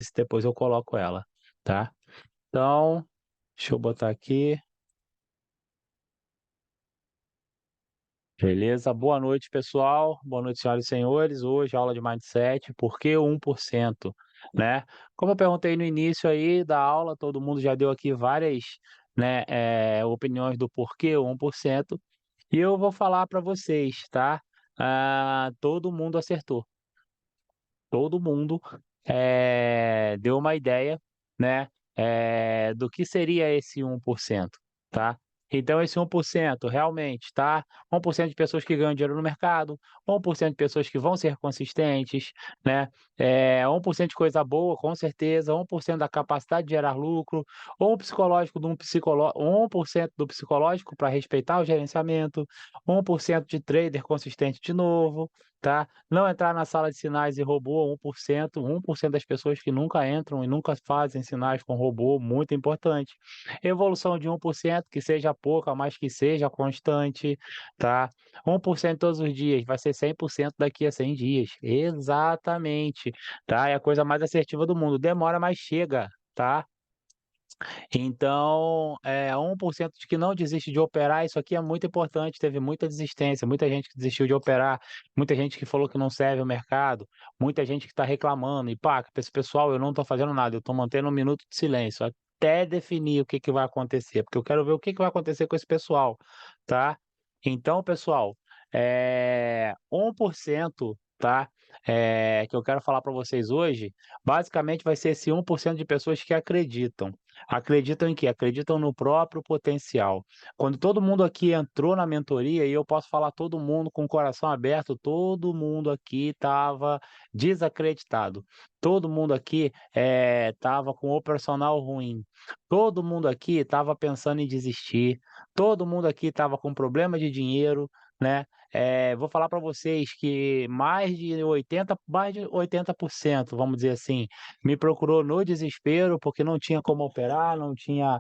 se depois eu coloco ela, tá? Então, deixa eu botar aqui. Beleza? Boa noite, pessoal. Boa noite, senhoras e senhores. Hoje, aula de Mindset, por que o 1%, né? Como eu perguntei no início aí da aula, todo mundo já deu aqui várias, né, opiniões do porquê o 1%, e eu vou falar para vocês, tá? Todo mundo acertou. Todo mundo deu uma ideia, né, do que seria esse 1%, tá? Então esse 1% realmente, tá? 1% de pessoas que ganham dinheiro no mercado, 1% de pessoas que vão ser consistentes, né? 1% de coisa boa, com certeza, 1% da capacidade de gerar lucro, ou um psicológico de um psicolo 1% do psicológico para respeitar o gerenciamento, 1% de trader consistente de novo, tá? Não entrar na sala de sinais e robô, 1% das pessoas que nunca entram e nunca fazem sinais com robô, muito importante. Evolução de 1%, que seja pouca, mas que seja constante, tá? 1% todos os dias, vai ser 100% daqui a 100 dias. Exatamente, tá? É a coisa mais assertiva do mundo. Demora, mas chega, tá? Então, 1% de que não desiste de operar, isso aqui é muito importante. Teve muita desistência, muita gente que desistiu de operar, muita gente que falou que não serve o mercado, muita gente que está reclamando. E pá, esse pessoal, eu não estou fazendo nada, eu estou mantendo um minuto de silêncio até definir o que que vai acontecer, porque eu quero ver o que que vai acontecer com esse pessoal, tá? Então, pessoal, 1%, tá? Que eu quero falar para vocês hoje, basicamente vai ser esse 1% de pessoas que acreditam. Acreditam em quê? Acreditam no próprio potencial. Quando todo mundo aqui entrou na mentoria, e eu posso falar todo mundo com o coração aberto, todo mundo aqui estava desacreditado. Todo mundo aqui estava com o personal ruim. Todo mundo aqui estava pensando em desistir. Todo mundo aqui estava com problema de dinheiro, né? Vou falar para vocês que mais de 80%, vamos dizer assim, me procurou no desespero, porque não tinha como operar, não tinha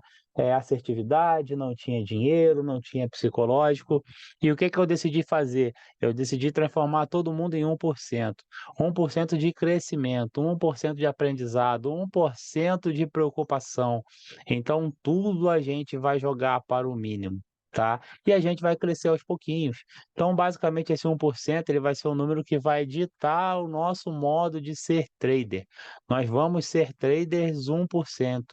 assertividade, não tinha dinheiro, não tinha psicológico. E o que que eu decidi fazer? Eu decidi transformar todo mundo em 1%. 1% de crescimento, 1% de aprendizado, 1% de preocupação. Então, tudo a gente vai jogar para o mínimo. Tá? E a gente vai crescer aos pouquinhos. Então, basicamente, esse 1% ele vai ser o número que vai ditar o nosso modo de ser trader. Nós vamos ser traders 1%.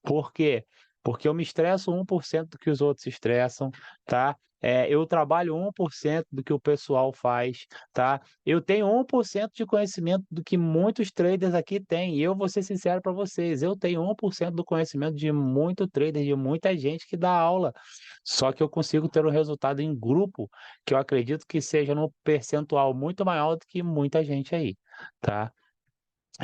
Por quê? Porque eu me estresso 1% do que os outros se estressam, tá? Eu trabalho 1% do que o pessoal faz, tá? Eu tenho 1% de conhecimento do que muitos traders aqui têm. E eu vou ser sincero para vocês, eu tenho 1% do conhecimento de muito trader, de muita gente que dá aula. Só que eu consigo ter um resultado em grupo que eu acredito que seja num percentual muito maior do que muita gente aí, tá?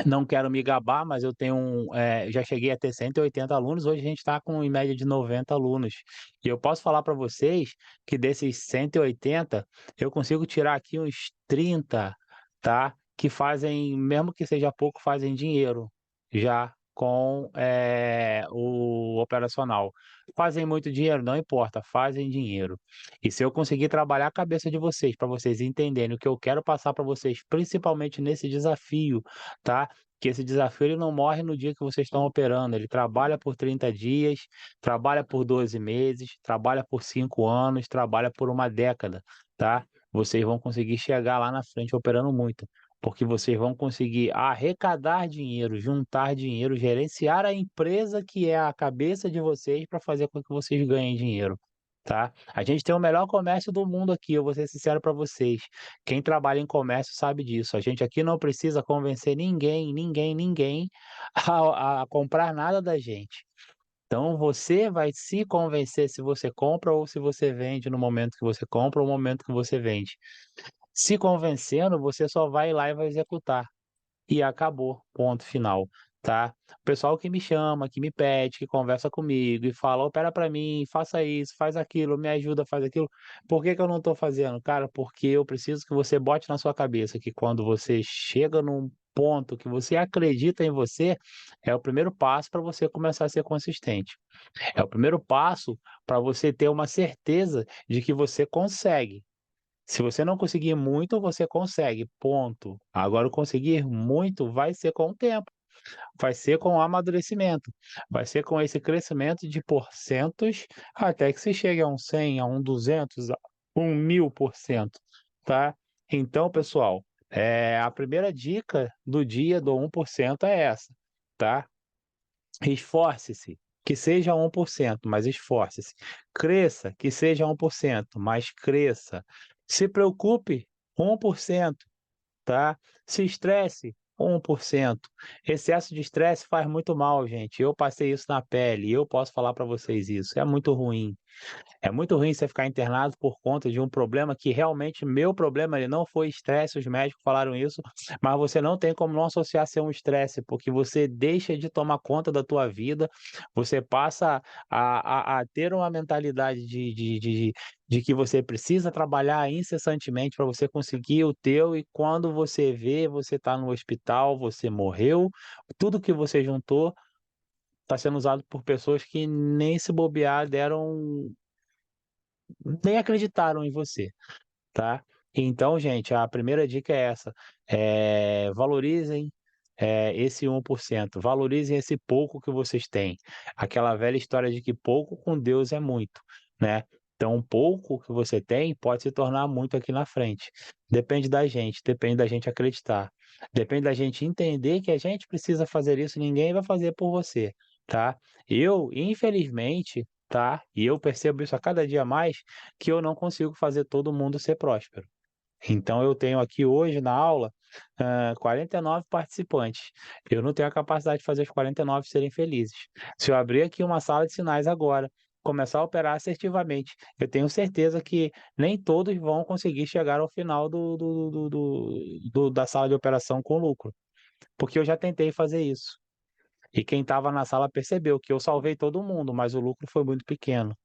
Não quero me gabar, mas eu tenho já cheguei a ter 180 alunos, hoje a gente está com em média de 90 alunos. E eu posso falar para vocês que desses 180, eu consigo tirar aqui uns 30, tá? Que fazem, mesmo que seja pouco, fazem dinheiro já com o operacional. Fazem muito dinheiro, não importa, fazem dinheiro. E se eu conseguir trabalhar a cabeça de vocês, para vocês entenderem o que eu quero passar para vocês, principalmente nesse desafio, tá? Que esse desafio ele não morre no dia que vocês estão operando, ele trabalha por 30 dias, trabalha por 12 meses, trabalha por 5 anos, trabalha por uma década, tá? Vocês vão conseguir chegar lá na frente operando muito, porque vocês vão conseguir arrecadar dinheiro, juntar dinheiro, gerenciar a empresa que é a cabeça de vocês para fazer com que vocês ganhem dinheiro. Tá? A gente tem o melhor comércio do mundo aqui, eu vou ser sincero para vocês. Quem trabalha em comércio sabe disso. A gente aqui não precisa convencer ninguém a comprar nada da gente. Então você vai se convencer se você compra ou se você vende no momento que você compra ou no momento que você vende. Se convencendo, você só vai lá e vai executar e acabou, ponto final, tá? O pessoal que me chama, que me pede, que conversa comigo e fala, opera para mim, faça isso, faz aquilo, me ajuda, faz aquilo. Por que que eu não estou fazendo? Cara, porque eu preciso que você bote na sua cabeça que quando você chega num ponto que você acredita em você, é o primeiro passo para você começar a ser consistente. É o primeiro passo para você ter uma certeza de que você consegue. Se você não conseguir muito, você consegue, ponto. Agora, o conseguir muito vai ser com o tempo. vai ser com o amadurecimento, vai ser com esse crescimento de porcentos até que se chegue a um 100, a um 200, a um 1000%, tá? Então, pessoal, a primeira dica do dia do 1% é essa, tá? Esforce-se, que seja 1%, mas esforce-se. Cresça, que seja 1%, mas cresça. Se preocupe, 1%, tá? Se estresse, 1%. Excesso de estresse faz muito mal, gente. Eu passei isso na pele e eu posso falar para vocês isso. É muito ruim. É muito ruim você ficar internado por conta de um problema que realmente meu problema ele não foi estresse, os médicos falaram isso, mas você não tem como não associar ser um estresse, porque você deixa de tomar conta da tua vida, você passa a ter uma mentalidade de que você precisa trabalhar incessantemente para você conseguir o teu, e quando você vê, você está no hospital, você morreu, tudo que você juntou está sendo usado por pessoas que nem se bobear deram nem acreditaram em você, tá? Então, gente, a primeira dica é essa: valorizem esse 1%, valorizem esse pouco que vocês têm. Aquela velha história de que pouco com Deus é muito, né? Então, pouco que você tem pode se tornar muito aqui na frente. Depende da gente acreditar, depende da gente entender que a gente precisa fazer isso, ninguém vai fazer por você, tá? Eu, infelizmente, tá? E eu percebo isso a cada dia mais, que eu não consigo fazer todo mundo ser próspero. Então eu tenho aqui hoje na aula 49 participantes. Eu não tenho a capacidade de fazer os 49 serem felizes. Se eu abrir aqui uma sala de sinais agora, começar a operar assertivamente, eu tenho certeza que nem todos vão conseguir chegar ao final da sala de operação com lucro, porque eu já tentei fazer isso. E quem estava na sala percebeu que eu salvei todo mundo, mas o lucro foi muito pequeno.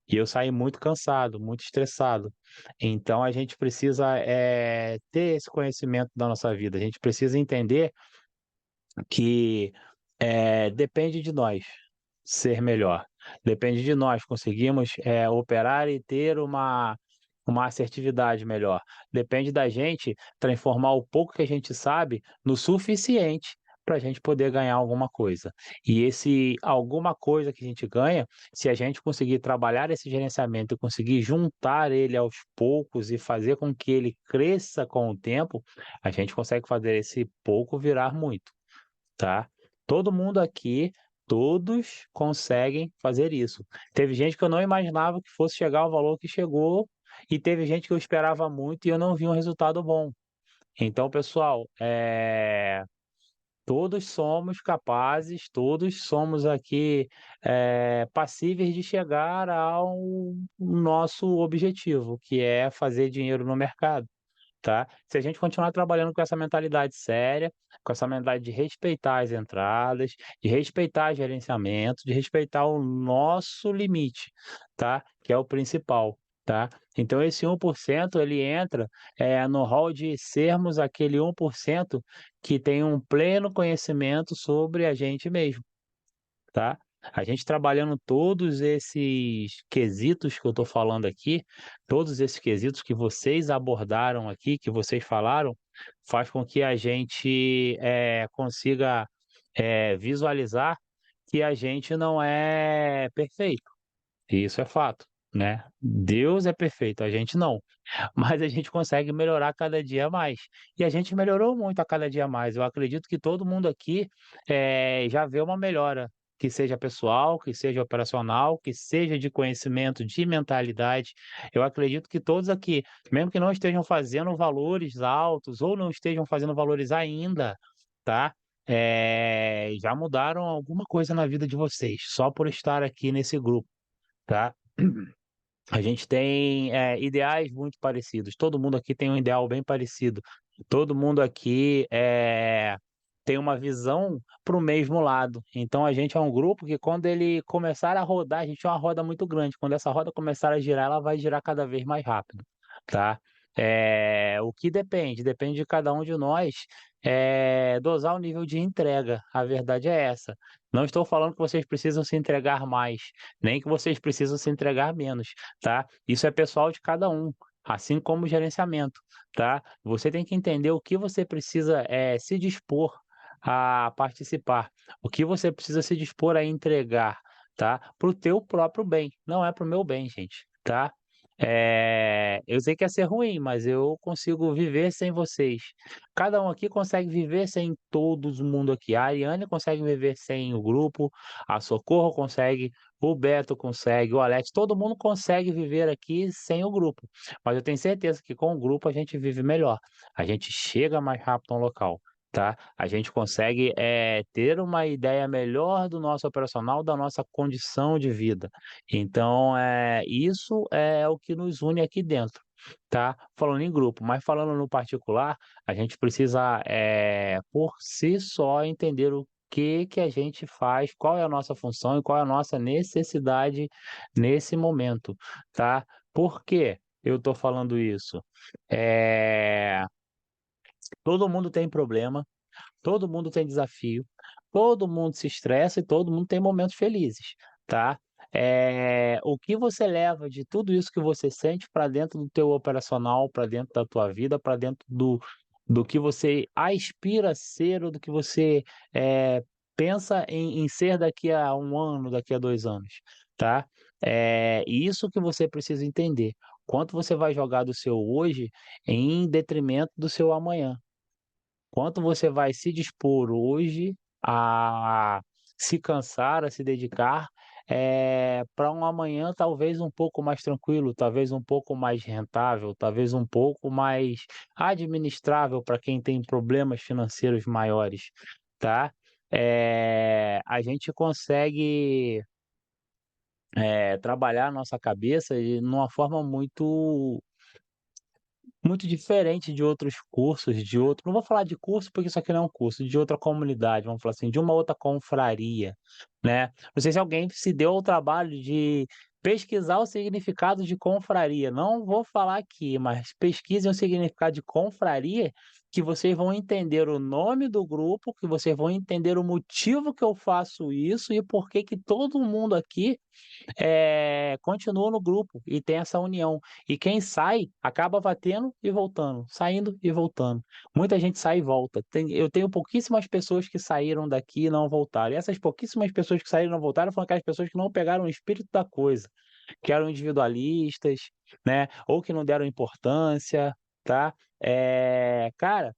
E eu saí muito cansado, muito estressado. Então a gente precisa ter esse conhecimento da nossa vida. A gente precisa entender que depende de nós ser melhor. Depende de nós conseguirmos operar e ter uma assertividade melhor. Depende da gente transformar o pouco que a gente sabe no suficiente para a gente poder ganhar alguma coisa. E esse alguma coisa que a gente ganha, se a gente conseguir trabalhar esse gerenciamento e conseguir juntar ele aos poucos e fazer com que ele cresça com o tempo, a gente consegue fazer esse pouco virar muito, tá? Todo mundo aqui, todos conseguem fazer isso. Teve gente que eu não imaginava que fosse chegar ao valor que chegou, e teve gente que eu esperava muito e eu não vi um resultado bom. Então, pessoal, todos somos capazes, todos somos aqui passíveis de chegar ao nosso objetivo, que é fazer dinheiro no mercado, tá? Se a gente continuar trabalhando com essa mentalidade séria, com essa mentalidade de respeitar as entradas, de respeitar gerenciamento, de respeitar o nosso limite, tá? Que é o principal, tá? Então esse 1% ele entra no rol de sermos aquele 1% que tem um pleno conhecimento sobre a gente mesmo, tá? A gente trabalhando todos esses quesitos que eu estou falando aqui, todos esses quesitos que vocês abordaram aqui, que vocês falaram, faz com que a gente consiga visualizar que a gente não é perfeito. E isso é fato, né? Deus é perfeito, a gente não. Mas a gente consegue melhorar cada dia mais. E a gente melhorou muito a cada dia mais. Eu acredito que todo mundo aqui já vê uma melhora, que seja pessoal, que seja operacional, que seja de conhecimento, de mentalidade. Eu acredito que todos aqui, mesmo que não estejam fazendo valores altos ou não estejam fazendo valores ainda, tá? Já mudaram alguma coisa na vida de vocês, só por estar aqui nesse grupo, tá? A gente tem ideais muito parecidos. Todo mundo aqui tem um ideal bem parecido. Todo mundo aqui tem uma visão para o mesmo lado. Então a gente é um grupo que, quando ele começar a rodar, a gente é uma roda muito grande. Quando essa roda começar a girar, ela vai girar cada vez mais rápido, tá? O que depende de cada um de nós dosar o nível de entrega. A verdade é essa. Não estou falando que vocês precisam se entregar mais, nem que vocês precisam se entregar menos, tá? Isso é pessoal de cada um, assim como o gerenciamento, tá? Você tem que entender o que você precisa se dispor a participar, o que você precisa se dispor a entregar, tá, para o teu próprio bem, não é para o meu bem, gente, tá. Eu sei que ia ser ruim, mas eu consigo viver sem vocês. Cada um aqui consegue viver sem todos mundo aqui. A Ariane consegue viver sem o grupo, a Socorro consegue, o Beto consegue, o Alex, todo mundo consegue viver aqui sem o grupo. Mas eu tenho certeza que com o grupo a gente vive melhor. A gente chega mais rápido no local, tá? A gente consegue, ter uma ideia melhor do nosso operacional, da nossa condição de vida. Então, isso é o que nos une aqui dentro, tá? Falando em grupo, mas falando no particular, a gente precisa, por si só, entender o que a gente faz, qual é a nossa função e qual é a nossa necessidade nesse momento, tá? Por que eu estou falando isso? Eh, Todo mundo tem problema, todo mundo tem desafio, todo mundo se estressa e todo mundo tem momentos felizes, tá? O que você leva de tudo isso que você sente para dentro do teu operacional, para dentro da tua vida, para dentro do que você aspira a ser ou do que você, pensa em ser daqui a 1 ano, daqui a 2 anos, tá? Isso que você precisa entender, quanto você vai jogar do seu hoje em detrimento do seu amanhã. Quanto você vai se dispor hoje a se cansar, a se dedicar, para um amanhã talvez um pouco mais tranquilo, talvez um pouco mais rentável, talvez um pouco mais administrável para quem tem problemas financeiros maiores, tá? A gente consegue, trabalhar a nossa cabeça de numa forma muito diferente de outros cursos, de outro não vou falar de curso, porque isso aqui não é um curso, de outra comunidade, vamos falar assim, de uma outra confraria, né. Não sei se alguém se deu ao trabalho de pesquisar o significado de confraria, não vou falar aqui, mas pesquisem o significado de confraria, que vocês vão entender o nome do grupo, que vocês vão entender o motivo que eu faço isso e por que que todo mundo aqui continua no grupo e tem essa união. E quem sai acaba batendo e voltando, saindo e voltando. Muita gente sai e volta. Eu tenho pouquíssimas pessoas que saíram daqui e não voltaram. E essas pouquíssimas pessoas que saíram e não voltaram foram aquelas pessoas que não pegaram o espírito da coisa, que eram individualistas, né? Ou que não deram importância, tá? Cara,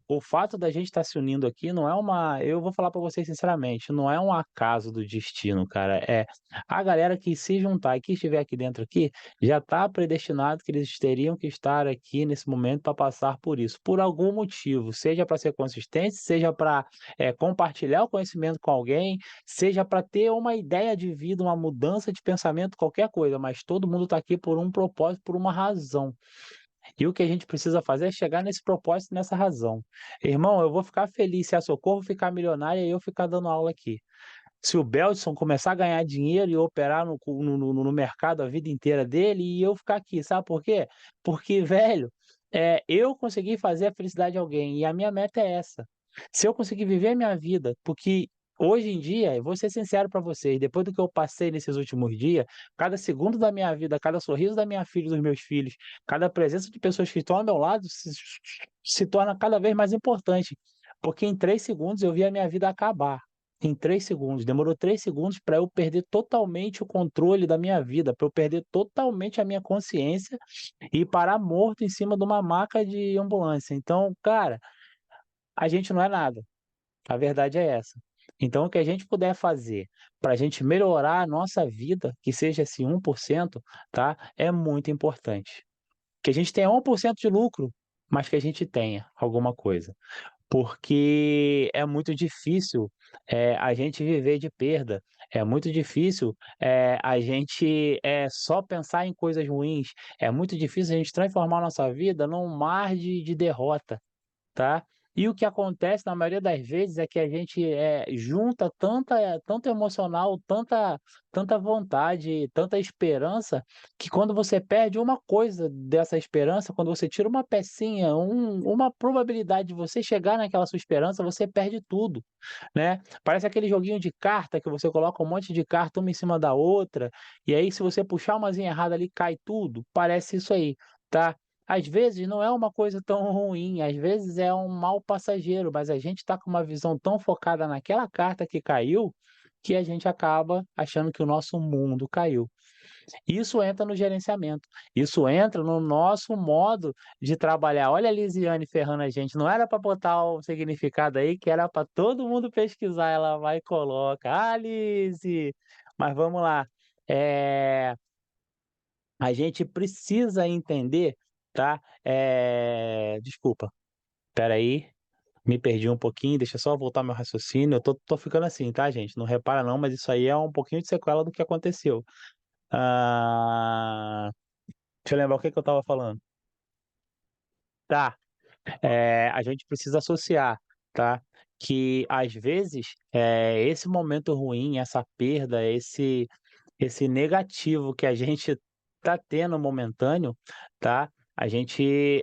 o fato da gente estar se unindo aqui não é uma. Eu vou falar para vocês sinceramente, não é um acaso do destino, cara. A galera que se juntar e que estiver aqui dentro aqui, já está predestinado que eles teriam que estar aqui nesse momento para passar por isso, por algum motivo, seja para ser consistente, seja para compartilhar o conhecimento com alguém, seja para ter uma ideia de vida, uma mudança de pensamento, qualquer coisa, mas todo mundo está aqui por um propósito, por uma razão. E o que a gente precisa fazer é chegar nesse propósito, nessa razão. Irmão, eu vou ficar feliz se a Socorro ficar milionária e eu ficar dando aula aqui. Se o Belson começar a ganhar dinheiro e operar no mercado a vida inteira dele e eu ficar aqui, sabe por quê? Porque, velho, eu consegui fazer a felicidade de alguém e a minha meta é essa. Se eu conseguir viver a minha vida, porque hoje em dia, eu vou ser sincero para vocês, depois do que eu passei nesses últimos dias, cada segundo da minha vida, cada sorriso da minha filha e dos meus filhos, cada presença de pessoas que estão ao meu lado se torna cada vez mais importante, porque em 3 segundos eu vi a minha vida acabar. Em 3 segundos, demorou 3 segundos para eu perder totalmente o controle da minha vida, para eu perder totalmente a minha consciência e parar morto em cima de uma maca de ambulância. Então, cara, a gente não é nada, a verdade é essa. Então o que a gente puder fazer para a gente melhorar a nossa vida, que seja esse 1%, tá, é muito importante. Que a gente tenha 1% de lucro, mas que a gente tenha alguma coisa. Porque é muito difícil, a gente viver de perda, é muito difícil, a gente, só pensar em coisas ruins, é muito difícil a gente transformar a nossa vida num mar de derrota. Tá? E o que acontece na maioria das vezes é que a gente, junta tanto emocional, tanta vontade, tanta esperança, que quando você perde uma coisa dessa esperança, quando você tira uma pecinha, uma probabilidade de você chegar naquela sua esperança, você perde tudo, né. Parece aquele joguinho de carta que você coloca um monte de carta uma em cima da outra, e aí se você puxar umazinha errada ali, cai tudo, parece isso aí, tá? às vezes não é uma coisa tão ruim, às vezes é um mal passageiro, mas a gente está com uma visão tão focada naquela carta que caiu, que a gente acaba achando que o nosso mundo caiu. Isso entra no gerenciamento, isso entra no nosso modo de trabalhar. Olha a Lisiane ferrando a gente, não era para botar o significado aí, que era para todo mundo pesquisar, ela vai e coloca. Ah, Lise! Mas vamos lá, eh, a gente precisa entender, tá, desculpa, espera aí, me perdi um pouquinho, deixa eu só voltar meu raciocínio, eu tô ficando assim, tá, gente, não repara não, mas isso aí é um pouquinho de sequela do que aconteceu. Ah, deixa eu lembrar o que que eu estava falando. Tá, a gente precisa associar, tá, que às vezes, esse momento ruim, essa perda, esse negativo que a gente tá tendo momentâneo, tá, a gente,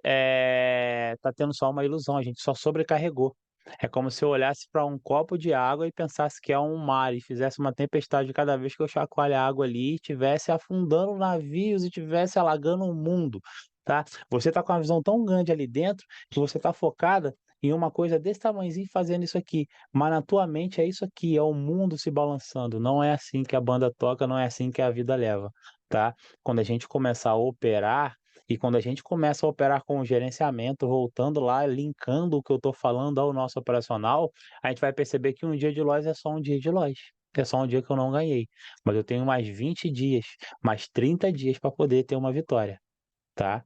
tá tendo só uma ilusão, a gente só sobrecarregou. É como se eu olhasse para um copo de água e pensasse que é um mar e fizesse uma tempestade cada vez que eu chacoalho a água ali, e tivesse afundando navios e tivesse alagando o mundo, tá. Você tá com uma visão tão grande ali dentro, que você tá focada em uma coisa desse tamanhozinho fazendo isso aqui, mas na tua mente é isso aqui, é o mundo se balançando, não é assim que a banda toca, não é assim que a vida leva, tá. Quando a gente começar a operar, e quando a gente começa a operar com o gerenciamento, voltando lá, linkando o que eu estou falando ao nosso operacional, a gente vai perceber que um dia de loss é só um dia de loss, é só um dia que eu não ganhei, mas eu tenho mais 20 dias, mais 30 dias para poder ter uma vitória. Tá?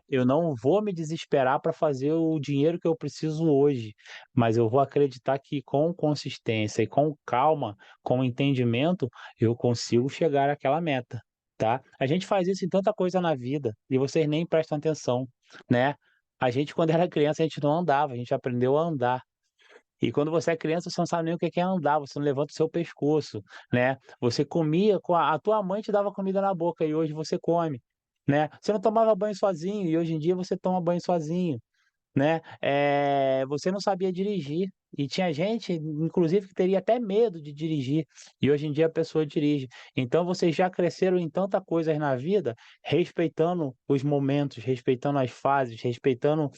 Eu não vou me desesperar para fazer o dinheiro que eu preciso hoje, mas eu vou acreditar que com consistência e com calma, com entendimento, eu consigo chegar àquela meta, tá? A gente faz isso em tanta coisa na vida e vocês nem prestam atenção, né? A gente, quando era criança, a gente não andava, a gente aprendeu a andar. E quando você é criança, você não sabe nem o que é andar, você não levanta o seu pescoço, né. Você comia com a tua mãe te dava comida na boca e hoje você come, né. Você não tomava banho sozinho e hoje em dia você toma banho sozinho. Né, você não sabia dirigir, e tinha gente, inclusive, que teria até medo de dirigir, e hoje em dia a pessoa dirige. Então vocês já cresceram em tanta coisas na vida, respeitando os momentos, respeitando as fases, respeitando,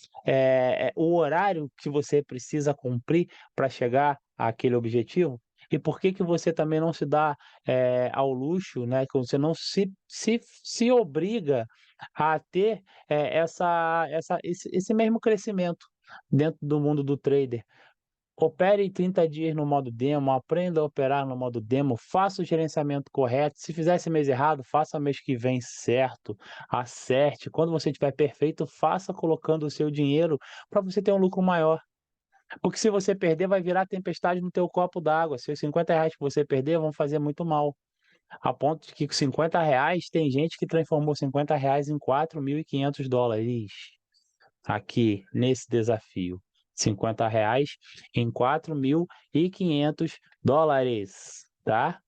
o horário que você precisa cumprir para chegar àquele objetivo. E por que que você também não se dá, ao luxo, né, que você não se obriga a ter esse mesmo crescimento dentro do mundo do trader. Opere 30 dias no modo demo, aprenda a operar no modo demo, faça o gerenciamento correto. Se fizer esse mês errado, faça mês que vem certo, acerte. Quando você estiver perfeito, faça colocando o seu dinheiro para você ter um lucro maior. Porque se você perder, vai virar tempestade no teu copo d'água. Seus R$ 50 que você perder vão fazer muito mal. A ponto de que com R$ 50 tem gente que transformou R$ 50 em $4.500 aqui nesse desafio. R$ 50 em $4.500, tá?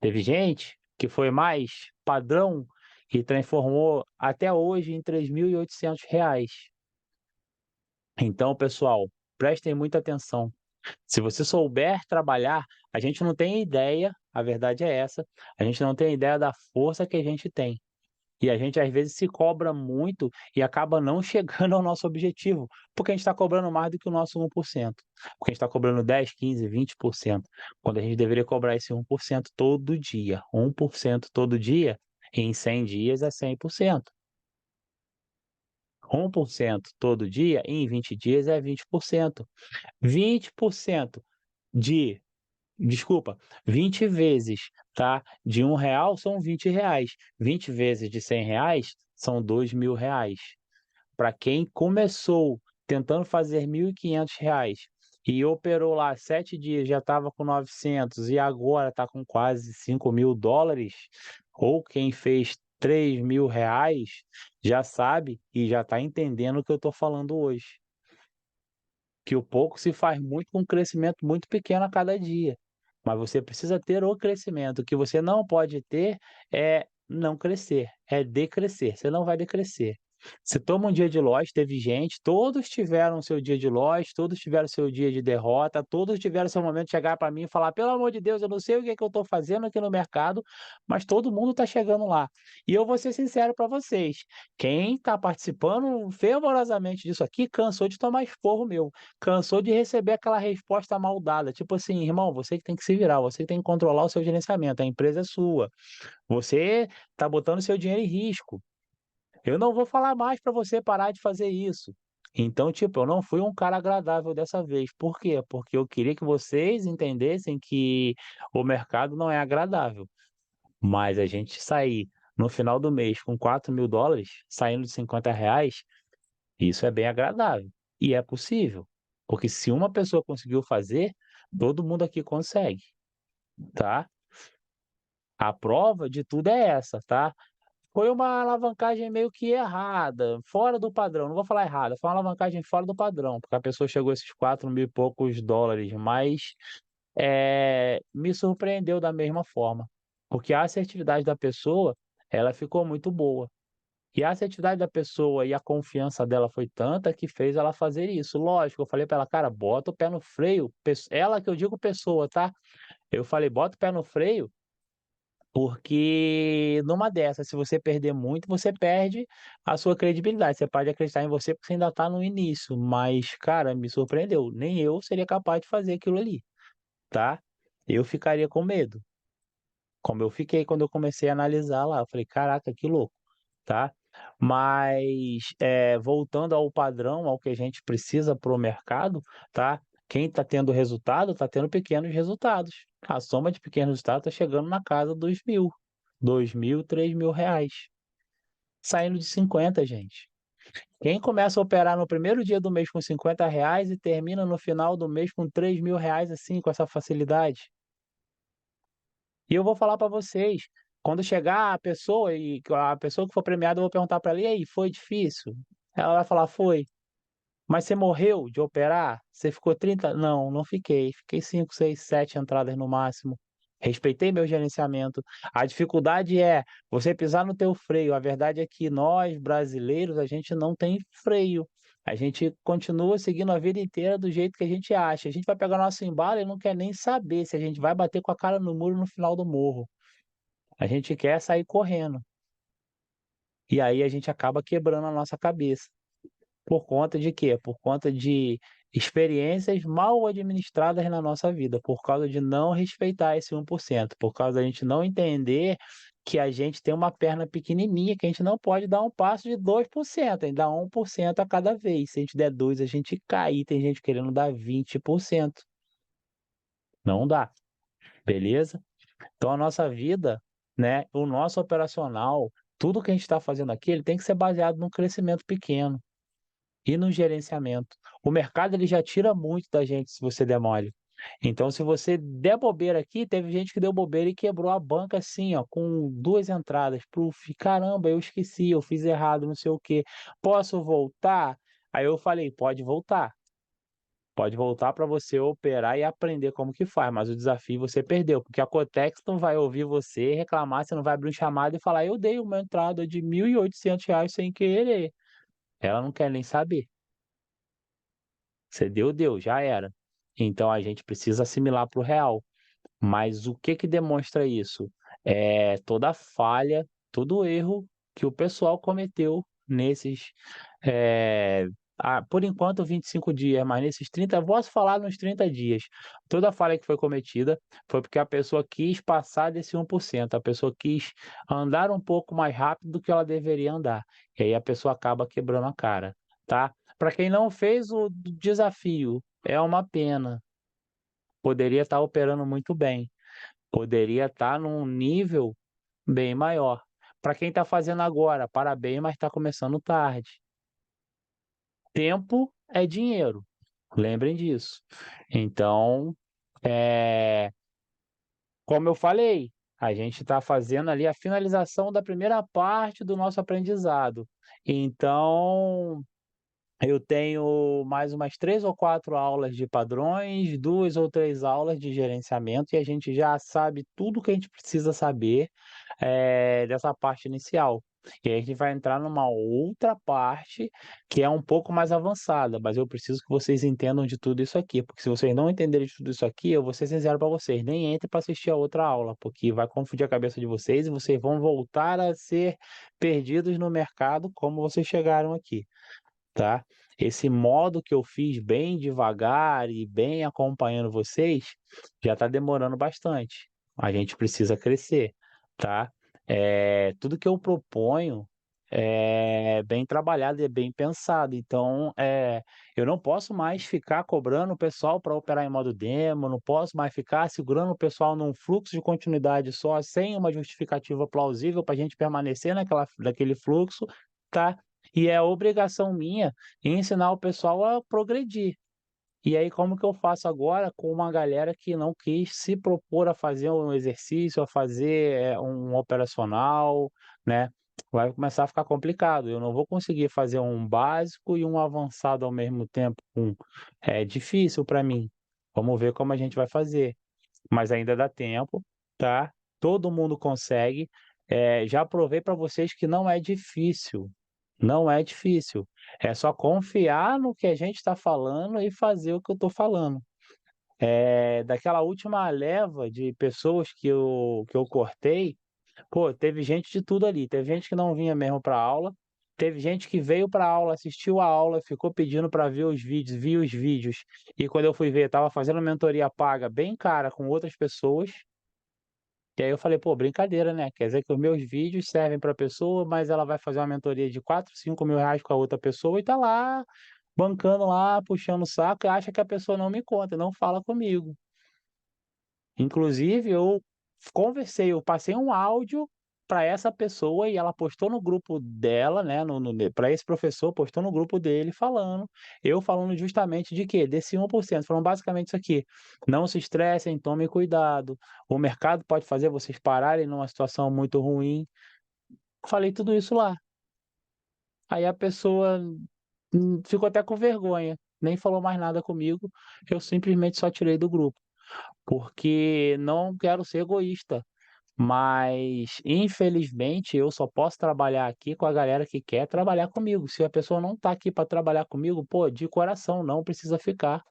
Teve gente que foi mais padrão e transformou até hoje em R$ 3.800. Então, pessoal, prestem muita atenção. Se você souber trabalhar, a gente não tem ideia, a verdade é essa, a gente não tem ideia da força que a gente tem. E a gente às vezes se cobra muito e acaba não chegando ao nosso objetivo, porque a gente está cobrando mais do que o nosso 1%, porque a gente está cobrando 10, 15, 20%, quando a gente deveria cobrar esse 1% todo dia. 1% todo dia, em 100 dias é 100%. 1% todo dia, em 20 dias é 20%. 20% de desculpa, 20 vezes, tá, de R$ 1 são R$ 20, 20 vezes de R$ 100 são R$ 2.000. Para quem começou tentando fazer R$ 1.500 e operou lá 7 dias, já estava com 900 e agora está com quase US$ 5.000, ou quem fez R$ 3.000, já sabe e já está entendendo o que eu estou falando hoje, que o pouco se faz muito com um crescimento muito pequeno a cada dia. Mas você precisa ter o crescimento. O que você não pode ter é não crescer, é decrescer. Você não vai decrescer. Se toma um dia de loss, teve gente, todos tiveram seu dia de loss, todos tiveram seu dia de derrota, todos tiveram seu momento de chegar para mim e falar: "Pelo amor de Deus, eu não sei o que é que eu estou fazendo aqui no mercado", mas todo mundo está chegando lá. E eu vou ser sincero para vocês, quem está participando fervorosamente disso aqui cansou de tomar esporro meu, cansou de receber aquela resposta mal dada, tipo assim: "Irmão, você que tem que se virar, você que tem que controlar o seu gerenciamento, a empresa é sua, você está botando seu dinheiro em risco". Eu não vou falar mais para você parar de fazer isso. Então, tipo, eu não fui um cara agradável dessa vez. Por quê? Porque eu queria que vocês entendessem que o mercado não é agradável. Mas a gente sair no final do mês com US$ 4.000, saindo de R$ 50, isso é bem agradável. E é possível. Porque se uma pessoa conseguiu fazer, todo mundo aqui consegue, tá? A prova de tudo é essa, tá? Foi uma alavancagem meio que errada, fora do padrão, não vou falar errada, foi uma alavancagem fora do padrão, porque a pessoa chegou a esses 4.000 e poucos dólares, mas, me surpreendeu da mesma forma, porque a assertividade da pessoa, ela ficou muito boa. E a assertividade da pessoa e a confiança dela foi tanta que fez ela fazer isso. Lógico, eu falei para ela: "Cara, bota o pé no freio", ela que eu digo pessoa, tá. Eu falei: "Bota o pé no freio porque numa dessas, se você perder muito, você perde a sua credibilidade, você pode acreditar em você porque você ainda está no início, mas cara, me surpreendeu, nem eu seria capaz de fazer aquilo ali, tá. Eu ficaria com medo, como eu fiquei quando eu comecei a analisar lá, eu falei: "Caraca, que louco", tá. Mas, voltando ao padrão, ao que a gente precisa para o mercado, tá, quem está tendo resultado, está tendo pequenos resultados. A soma de pequenos resultados está chegando na casa dos 1.000, 2.000, R$ 3.000, saindo de 50, gente. Quem começa a operar no primeiro dia do mês com R$ 50 e termina no final do mês com R$ 3.000, assim, com essa facilidade? E eu vou falar para vocês, quando chegar a pessoa que for premiada, eu vou perguntar para ela: "E aí, foi difícil?" Ela vai falar: "Foi". "Mas você morreu de operar? Você ficou 30?" "Não, não fiquei. Fiquei 5, 6, 7 entradas no máximo. Respeitei meu gerenciamento". A dificuldade é você pisar no teu freio. A verdade é que nós, brasileiros, a gente não tem freio. A gente continua seguindo a vida inteira do jeito que a gente acha. A gente vai pegar nosso embalo e não quer nem saber se a gente vai bater com a cara no muro no final do morro. A gente quer sair correndo. E aí a gente acaba quebrando a nossa cabeça. Por conta de quê? Por conta de experiências mal administradas na nossa vida, por causa de não respeitar esse 1%, por causa da gente não entender que a gente tem uma perna pequenininha, que a gente não pode dar um passo de 2%, tem que dar 1% a cada vez. Se a gente der 2, a gente cai, e tem gente querendo dar 20%. Não dá, beleza? Então a nossa vida, né, o nosso operacional, tudo que a gente está fazendo aqui, ele tem que ser baseado num crescimento pequeno. E no gerenciamento. O mercado ele já tira muito da gente se você der mole. Então se você der bobeira aqui, teve gente que deu bobeira e quebrou a banca assim, ó, com 2 entradas, puf, caramba, eu esqueci, eu fiz errado, não sei o quê. Posso voltar? Aí eu falei: pode voltar para você operar e aprender como que faz, mas o desafio você perdeu, porque a Cotex não vai ouvir você reclamar, você não vai abrir um chamado e falar: "Eu dei uma entrada de R$ 1.800 sem querer". Ela não quer nem saber. Você deu, deu, já era. Então a gente precisa assimilar para o real. Mas o que que demonstra isso? É toda a falha, todo o erro que o pessoal cometeu nesses, por enquanto 25 dias, mas nesses 30, posso falar nos 30 dias. Toda a falha que foi cometida foi porque a pessoa quis passar desse 1%, a pessoa quis andar um pouco mais rápido do que ela deveria andar, e aí a pessoa acaba quebrando a cara, tá. Para quem não fez o desafio, é uma pena, poderia estar operando muito bem. Poderia estar num nível bem maior. Para quem está fazendo agora, parabéns, mas está começando tarde. Tempo é dinheiro, lembrem disso. Então, eh, como eu falei, a gente está fazendo ali a finalização da primeira parte do nosso aprendizado. Então, eu tenho mais umas 3 ou 4 aulas de padrões, 2 ou 3 aulas de gerenciamento e a gente já sabe tudo que a gente precisa saber, dessa parte inicial. E aí a gente vai entrar numa outra parte que é um pouco mais avançada, mas eu preciso que vocês entendam de tudo isso aqui, porque se vocês não entenderem de tudo isso aqui, eu vou ser sincero para vocês, nem entre para assistir a outra aula, porque vai confundir a cabeça de vocês e vocês vão voltar a ser perdidos no mercado como vocês chegaram aqui, tá? Esse modo que eu fiz bem devagar e bem acompanhando vocês, já está demorando bastante. A gente precisa crescer, tá? Tudo que eu proponho é bem trabalhado e é bem pensado. Então, eu não posso mais ficar cobrando o pessoal para operar em modo demo, não posso mais ficar segurando o pessoal num fluxo de continuidade só, sem uma justificativa plausível para a gente permanecer naquele fluxo, tá? E é obrigação minha ensinar o pessoal a progredir. E aí, como que eu faço agora com uma galera que não quis se propor a fazer um exercício, a fazer um operacional, né? Vai começar a ficar complicado. Eu não vou conseguir fazer um básico e um avançado ao mesmo tempo. É difícil para mim. Vamos ver como a gente vai fazer. Mas ainda dá tempo, tá? Todo mundo consegue. Já provei para vocês que não é difícil. Não é difícil. É só confiar no que a gente está falando e fazer o que eu estou falando. Daquela última leva de pessoas que eu cortei, pô, teve gente de tudo ali. Teve gente que não vinha mesmo para aula, teve gente que veio para aula, assistiu a aula, ficou pedindo para ver os vídeos, viu os vídeos, e quando eu fui ver, estava fazendo mentoria paga bem cara com outras pessoas. E aí eu falei, pô, brincadeira, né? Quer dizer que os meus vídeos servem para a pessoa, mas ela vai fazer uma mentoria de 4, 5 mil reais com a outra pessoa e tá lá, bancando lá, puxando o saco e acha que a pessoa não me conta, não fala comigo. Inclusive, eu passei um áudio para essa pessoa e ela postou no grupo dela, né, para esse professor, postou no grupo dele eu falando justamente de quê? Desse 1%, falando basicamente isso aqui: "Não se estressem, tomem cuidado, o mercado pode fazer vocês pararem numa situação muito ruim". Falei tudo isso lá. Aí a pessoa, ficou até com vergonha, nem falou mais nada comigo, eu simplesmente só tirei do grupo, porque não quero ser egoísta. Mas, infelizmente, eu só posso trabalhar aqui com a galera que quer trabalhar comigo. Se a pessoa não está aqui para trabalhar comigo, pô, de coração, não precisa ficar.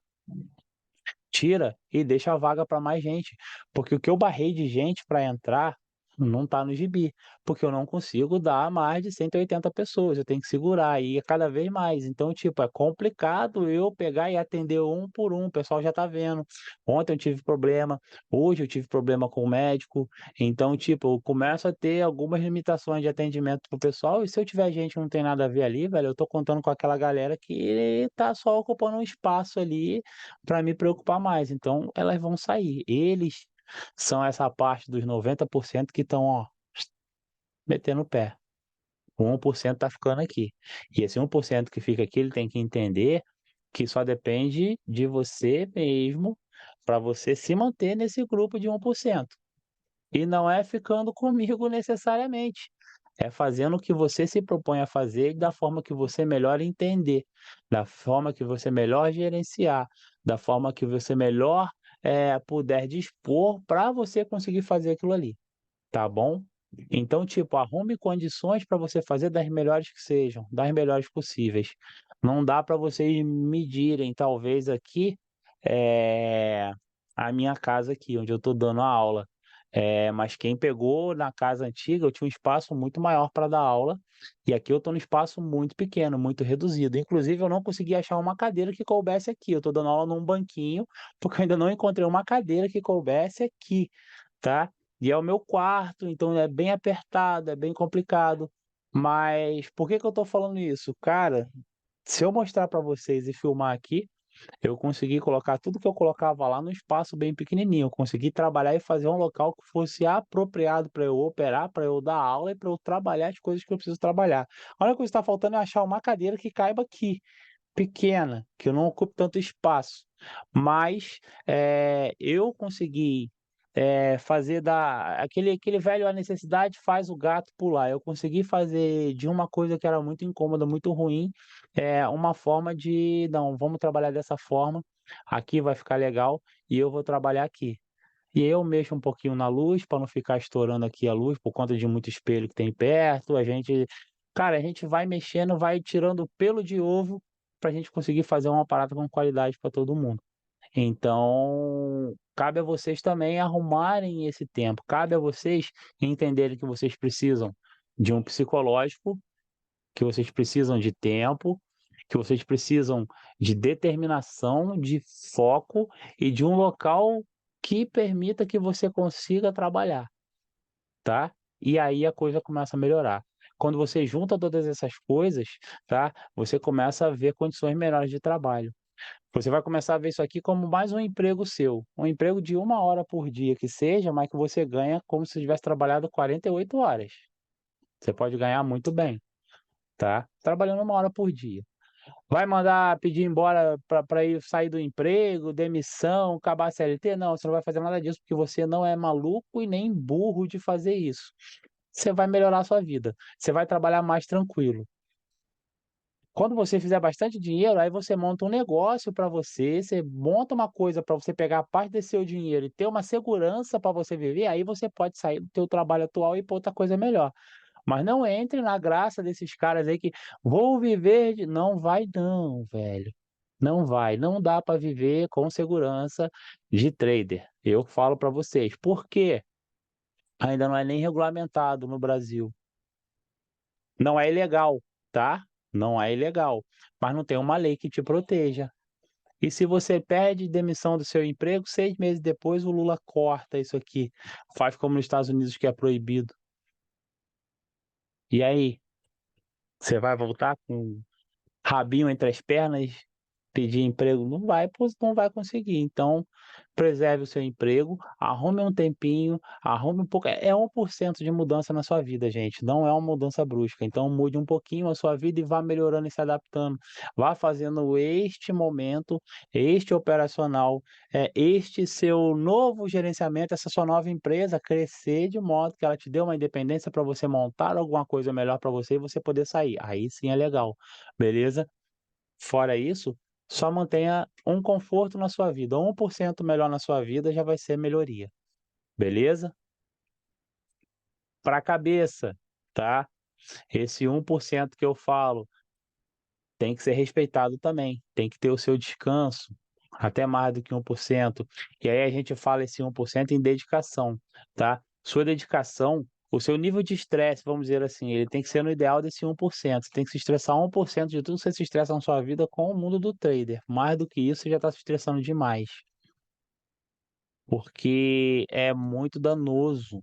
Tira e deixa a vaga para mais gente, porque o que eu barrei de gente para entrar não está no gibi, porque eu não consigo dar mais de 180 pessoas, eu tenho que segurar aí cada vez mais. Então, tipo, é complicado eu pegar e atender um por um, o pessoal já está vendo. Ontem eu tive problema, hoje eu tive problema com o médico, então, tipo, eu começo a ter algumas limitações de atendimento pro pessoal, e se eu tiver gente que não tem nada a ver ali, velho, eu tô contando com aquela galera que tá só ocupando um espaço ali para me preocupar mais. Então, elas vão sair. Eles são essa parte dos 90% que estão, ó, metendo o pé. O 1% tá ficando aqui. E esse 1% que fica aqui, ele tem que entender que só depende de você mesmo para você se manter nesse grupo de 1%. E não é ficando comigo necessariamente. É fazendo o que você se propõe a fazer da forma que você melhor entender, da forma que você melhor gerenciar, da forma que você melhor puder dispor para você conseguir fazer aquilo ali, tá bom? Então, tipo, arrume condições para você fazer das melhores que sejam, das melhores possíveis. Não dá para vocês medirem, talvez aqui, eh, a minha casa aqui, onde eu estou dando a aula. Mas quem pegou na casa antiga, eu tinha um espaço muito maior para dar aula, e aqui eu estou num espaço muito pequeno, muito reduzido. Inclusive, eu não consegui achar uma cadeira que coubesse aqui. Eu estou dando aula num banquinho, porque eu ainda não encontrei uma cadeira que coubesse aqui, tá? E é o meu quarto, então é bem apertado, é bem complicado. Mas por que que eu estou falando isso? Cara, se eu mostrar para vocês e filmar aqui, eu consegui colocar tudo que eu colocava lá num espaço bem pequenininho. Eu consegui trabalhar e fazer um local que fosse apropriado para eu operar, para eu dar aula e para eu trabalhar as coisas que eu preciso trabalhar. A única coisa que está faltando é achar uma cadeira que caiba aqui, pequena, que eu não ocupe tanto espaço. Mas eu consegui fazer aquele velho, a necessidade faz o gato pular. Eu consegui fazer de uma coisa que era muito incômoda, muito ruim, uma forma de, não, vamos trabalhar dessa forma, aqui vai ficar legal e eu vou trabalhar aqui. e eu mexo um pouquinho na luz para não ficar estourando aqui a luz por conta de muito espelho que tem perto, a gente vai mexendo, vai tirando o pelo de ovo para a gente conseguir fazer uma parada com qualidade para todo mundo. Então, cabe a vocês também arrumarem esse tempo, cabe a vocês entenderem que vocês precisam de um psicológico, que vocês precisam de tempo, que vocês precisam de determinação, de foco e de um local que permita que você consiga trabalhar, tá? E aí a coisa começa a melhorar. Quando você junta todas essas coisas, tá? Você começa a ver condições melhores de trabalho. Você vai começar a ver isso aqui como mais um emprego seu, um emprego de 1 hora por dia que seja, mas que você ganha como se tivesse trabalhado 48 horas. Você pode ganhar muito bem, tá? Trabalhando 1 hora por dia. Vai mandar pedir embora para ir sair do emprego, demissão, acabar a CLT? Não, você não vai fazer nada disso, porque você não é maluco e nem burro de fazer isso. Você vai melhorar a sua vida, você vai trabalhar mais tranquilo. Quando você fizer bastante dinheiro, aí você monta um negócio para você, você monta uma coisa para você pegar parte desse seu dinheiro e ter uma segurança para você viver, aí você pode sair do teu trabalho atual e ir pra outra coisa melhor. Mas não entre na graça desses caras aí que vou viver de... Não vai não, velho. Não vai, não dá para viver com segurança de trader. Eu falo para vocês. Por quê? Ainda não é nem regulamentado no Brasil. Não é ilegal, tá? Não é ilegal, mas não tem uma lei que te proteja. E se você pede demissão do seu emprego, 6 meses depois o Lula corta isso aqui, faz como nos Estados Unidos que é proibido. E aí, você vai voltar com rabinho entre as pernas, pedir emprego? Não vai, não vai conseguir. Então, preserve o seu emprego, arrume um tempinho, arrume um pouco. É 1% de mudança na sua vida, gente. Não é uma mudança brusca. Então, mude um pouquinho a sua vida e vá melhorando e se adaptando. Vá fazendo este momento, este operacional, este seu novo gerenciamento, essa sua nova empresa crescer de modo que ela te dê uma independência para você montar alguma coisa melhor para você e você poder sair. Aí sim é legal, beleza? Fora isso, só mantenha um conforto na sua vida, 1% melhor na sua vida já vai ser melhoria, beleza? Para a cabeça, tá? Esse 1% que eu falo tem que ser respeitado também, tem que ter o seu descanso, até mais do que 1%. E aí a gente fala esse 1% em dedicação, tá? Sua dedicação, o seu nível de estresse, vamos dizer assim, ele tem que ser no ideal desse 1%. Você tem que se estressar 1% de tudo que você se estressa na sua vida com o mundo do trader. Mais do que isso, você já está se estressando demais, porque é muito danoso.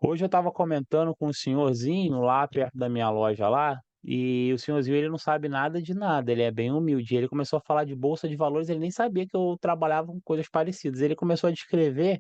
Hoje eu estava comentando com um senhorzinho lá perto da minha loja lá, e o senhorzinho ele não sabe nada de nada, ele é bem humilde. Ele começou a falar de bolsa de valores, ele nem sabia que eu trabalhava com coisas parecidas. Ele começou a descrever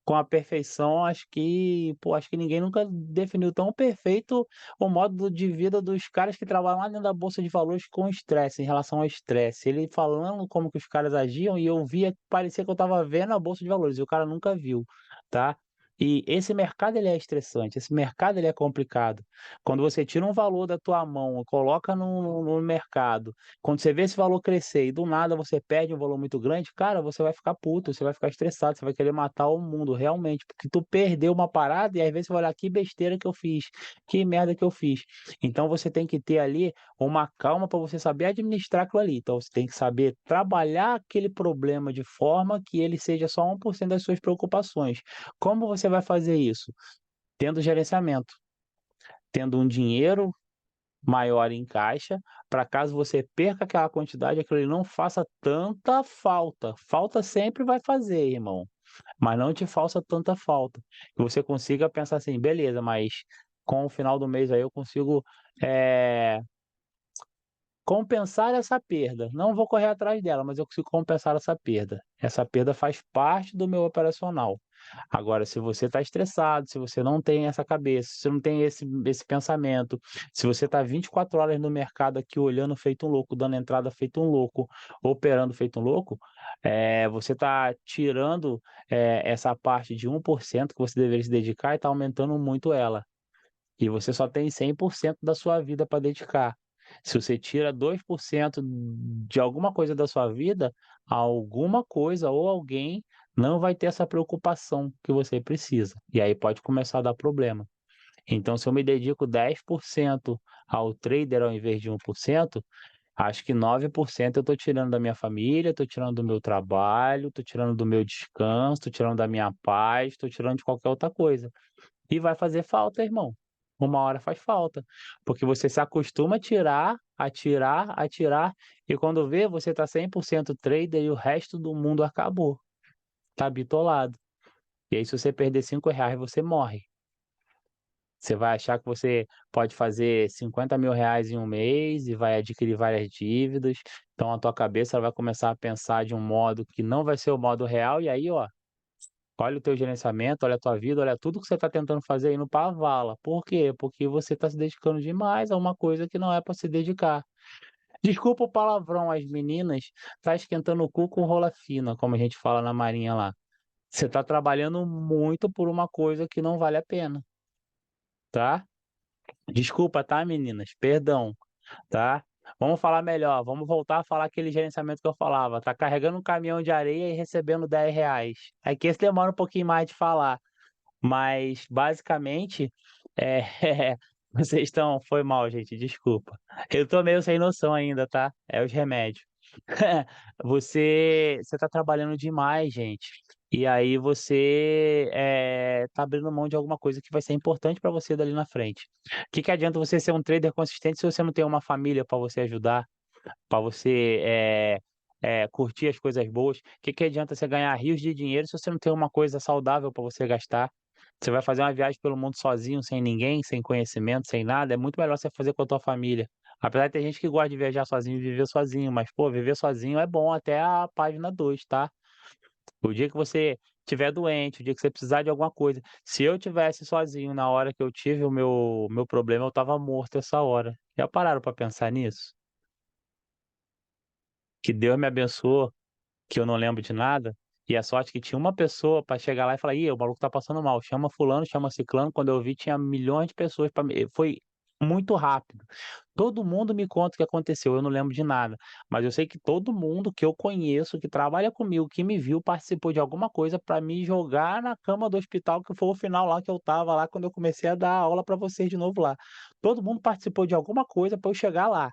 com a perfeição, acho que ninguém nunca definiu tão perfeito o modo de vida dos caras que trabalham lá dentro da bolsa de valores com estresse, em relação ao estresse. Ele falando como que os caras agiam e eu via, parecia que eu estava vendo a bolsa de valores e o cara nunca viu, tá? E esse mercado ele é estressante, esse mercado ele é complicado. Quando você tira um valor da tua mão, coloca no mercado, quando você vê esse valor crescer e do nada você perde um valor muito grande, cara, você vai ficar puto, você vai ficar estressado, você vai querer matar o mundo realmente, porque tu perdeu uma parada e às vezes você vai olhar que besteira que eu fiz, que merda que eu fiz. Então você tem que ter ali uma calma para você saber administrar aquilo ali. Então você tem que saber trabalhar aquele problema de forma que ele seja só 1% das suas preocupações. Como você vai fazer isso? Tendo gerenciamento, tendo um dinheiro maior em caixa, para caso você perca aquela quantidade, aquilo ali não faça tanta falta. Falta sempre vai fazer, irmão, mas não te faça tanta falta. Que você consiga pensar assim, beleza, mas com o final do mês aí eu consigo eh, compensar essa perda. Não vou correr atrás dela, mas eu consigo compensar essa perda. Essa perda faz parte do meu operacional. Agora, se você está estressado, se você não tem essa cabeça, se você não tem esse pensamento, se você está 24 horas no mercado aqui olhando feito um louco, dando entrada feito um louco, operando feito um louco, você está tirando essa parte de 1% que você deveria se dedicar e está aumentando muito ela. E você só tem 100% da sua vida para dedicar. Se você tira 2% de alguma coisa da sua vida, alguma coisa ou alguém não vai ter essa preocupação que você precisa, e aí pode começar a dar problema. Então, se eu me dedico 10% ao trader ao invés de 1%, acho que 9% eu estou tirando da minha família, estou tirando do meu trabalho, estou tirando do meu descanso, estou tirando da minha paz, estou tirando de qualquer outra coisa. E vai fazer falta, irmão. Uma hora faz falta, porque você se acostuma a tirar, a tirar, a tirar, e quando vê, você está 100% trader e o resto do mundo acabou, tá bitolado. E aí, se você perder R$ 5, você morre. Você vai achar que você pode fazer R$ 50.000 em um mês e vai adquirir várias dívidas. Então a tua cabeça vai começar a pensar de um modo que não vai ser o modo real, e aí, ó, olha o teu gerenciamento, olha a tua vida, olha tudo que você está tentando fazer indo para a vala. Por quê? Porque você está se dedicando demais a uma coisa que não é para se dedicar. Desculpa o palavrão, as meninas tá esquentando o cu com rola fina, como a gente fala na marinha lá. Você está trabalhando muito por uma coisa que não vale a pena, tá? Desculpa, tá, meninas? Perdão, tá? Vamos falar melhor, vamos voltar a falar aquele gerenciamento que eu falava. Tá carregando um caminhão de areia e recebendo R$ 10. Aqui esse demora um pouquinho mais de falar, mas basicamente, é, vocês estão. Foi mal, gente, desculpa. Eu tô meio sem noção ainda, tá? É os remédios. Você tá trabalhando demais, gente. E aí você tá abrindo mão de alguma coisa que vai ser importante para você dali na frente. O que que adianta você ser um trader consistente se você não tem uma família para você ajudar, para você curtir as coisas boas? O que que adianta você ganhar rios de dinheiro se você não tem uma coisa saudável para você gastar? Você vai fazer uma viagem pelo mundo sozinho, sem ninguém, sem conhecimento, sem nada. É muito melhor você fazer com a tua família. Apesar de ter gente que gosta de viajar sozinho e viver sozinho, mas, pô, viver sozinho é bom até a página 2, tá? O dia que você estiver doente, o dia que você precisar de alguma coisa. Se eu tivesse sozinho na hora que eu tive o meu problema, eu tava morto essa hora. Já pararam para pensar nisso? Que Deus me abençoou, que eu não lembro de nada, e a sorte que tinha uma pessoa para chegar lá e falar: "Ih, o maluco tá passando mal, chama fulano, chama ciclano". Quando eu vi, tinha milhões de pessoas para me foi muito rápido. Todo mundo me conta o que aconteceu, eu não lembro de nada, mas eu sei que todo mundo que eu conheço, que trabalha comigo, que me viu, participou de alguma coisa para me jogar na cama do hospital, que foi o final lá que eu estava lá quando eu comecei a dar aula para vocês de novo lá. Todo mundo participou de alguma coisa para eu chegar lá.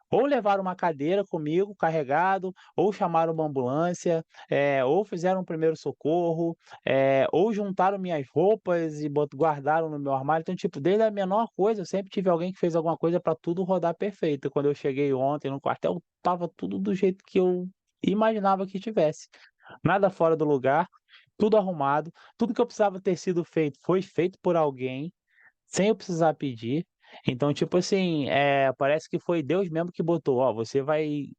Ou levaram uma cadeira comigo carregado, ou chamaram uma ambulância, ou fizeram um primeiro socorro, ou juntaram minhas roupas e guardaram no meu armário. Então, tipo, desde a menor coisa, eu sempre tive alguém que fez alguma coisa para tudo rodar perfeito. Quando eu cheguei ontem no quartel, estava tudo do jeito que eu imaginava que tivesse. Nada fora do lugar, tudo arrumado, tudo que eu precisava ter sido feito foi feito por alguém, sem eu precisar pedir. Então, tipo assim, parece que foi Deus mesmo que botou: "Ó, você vai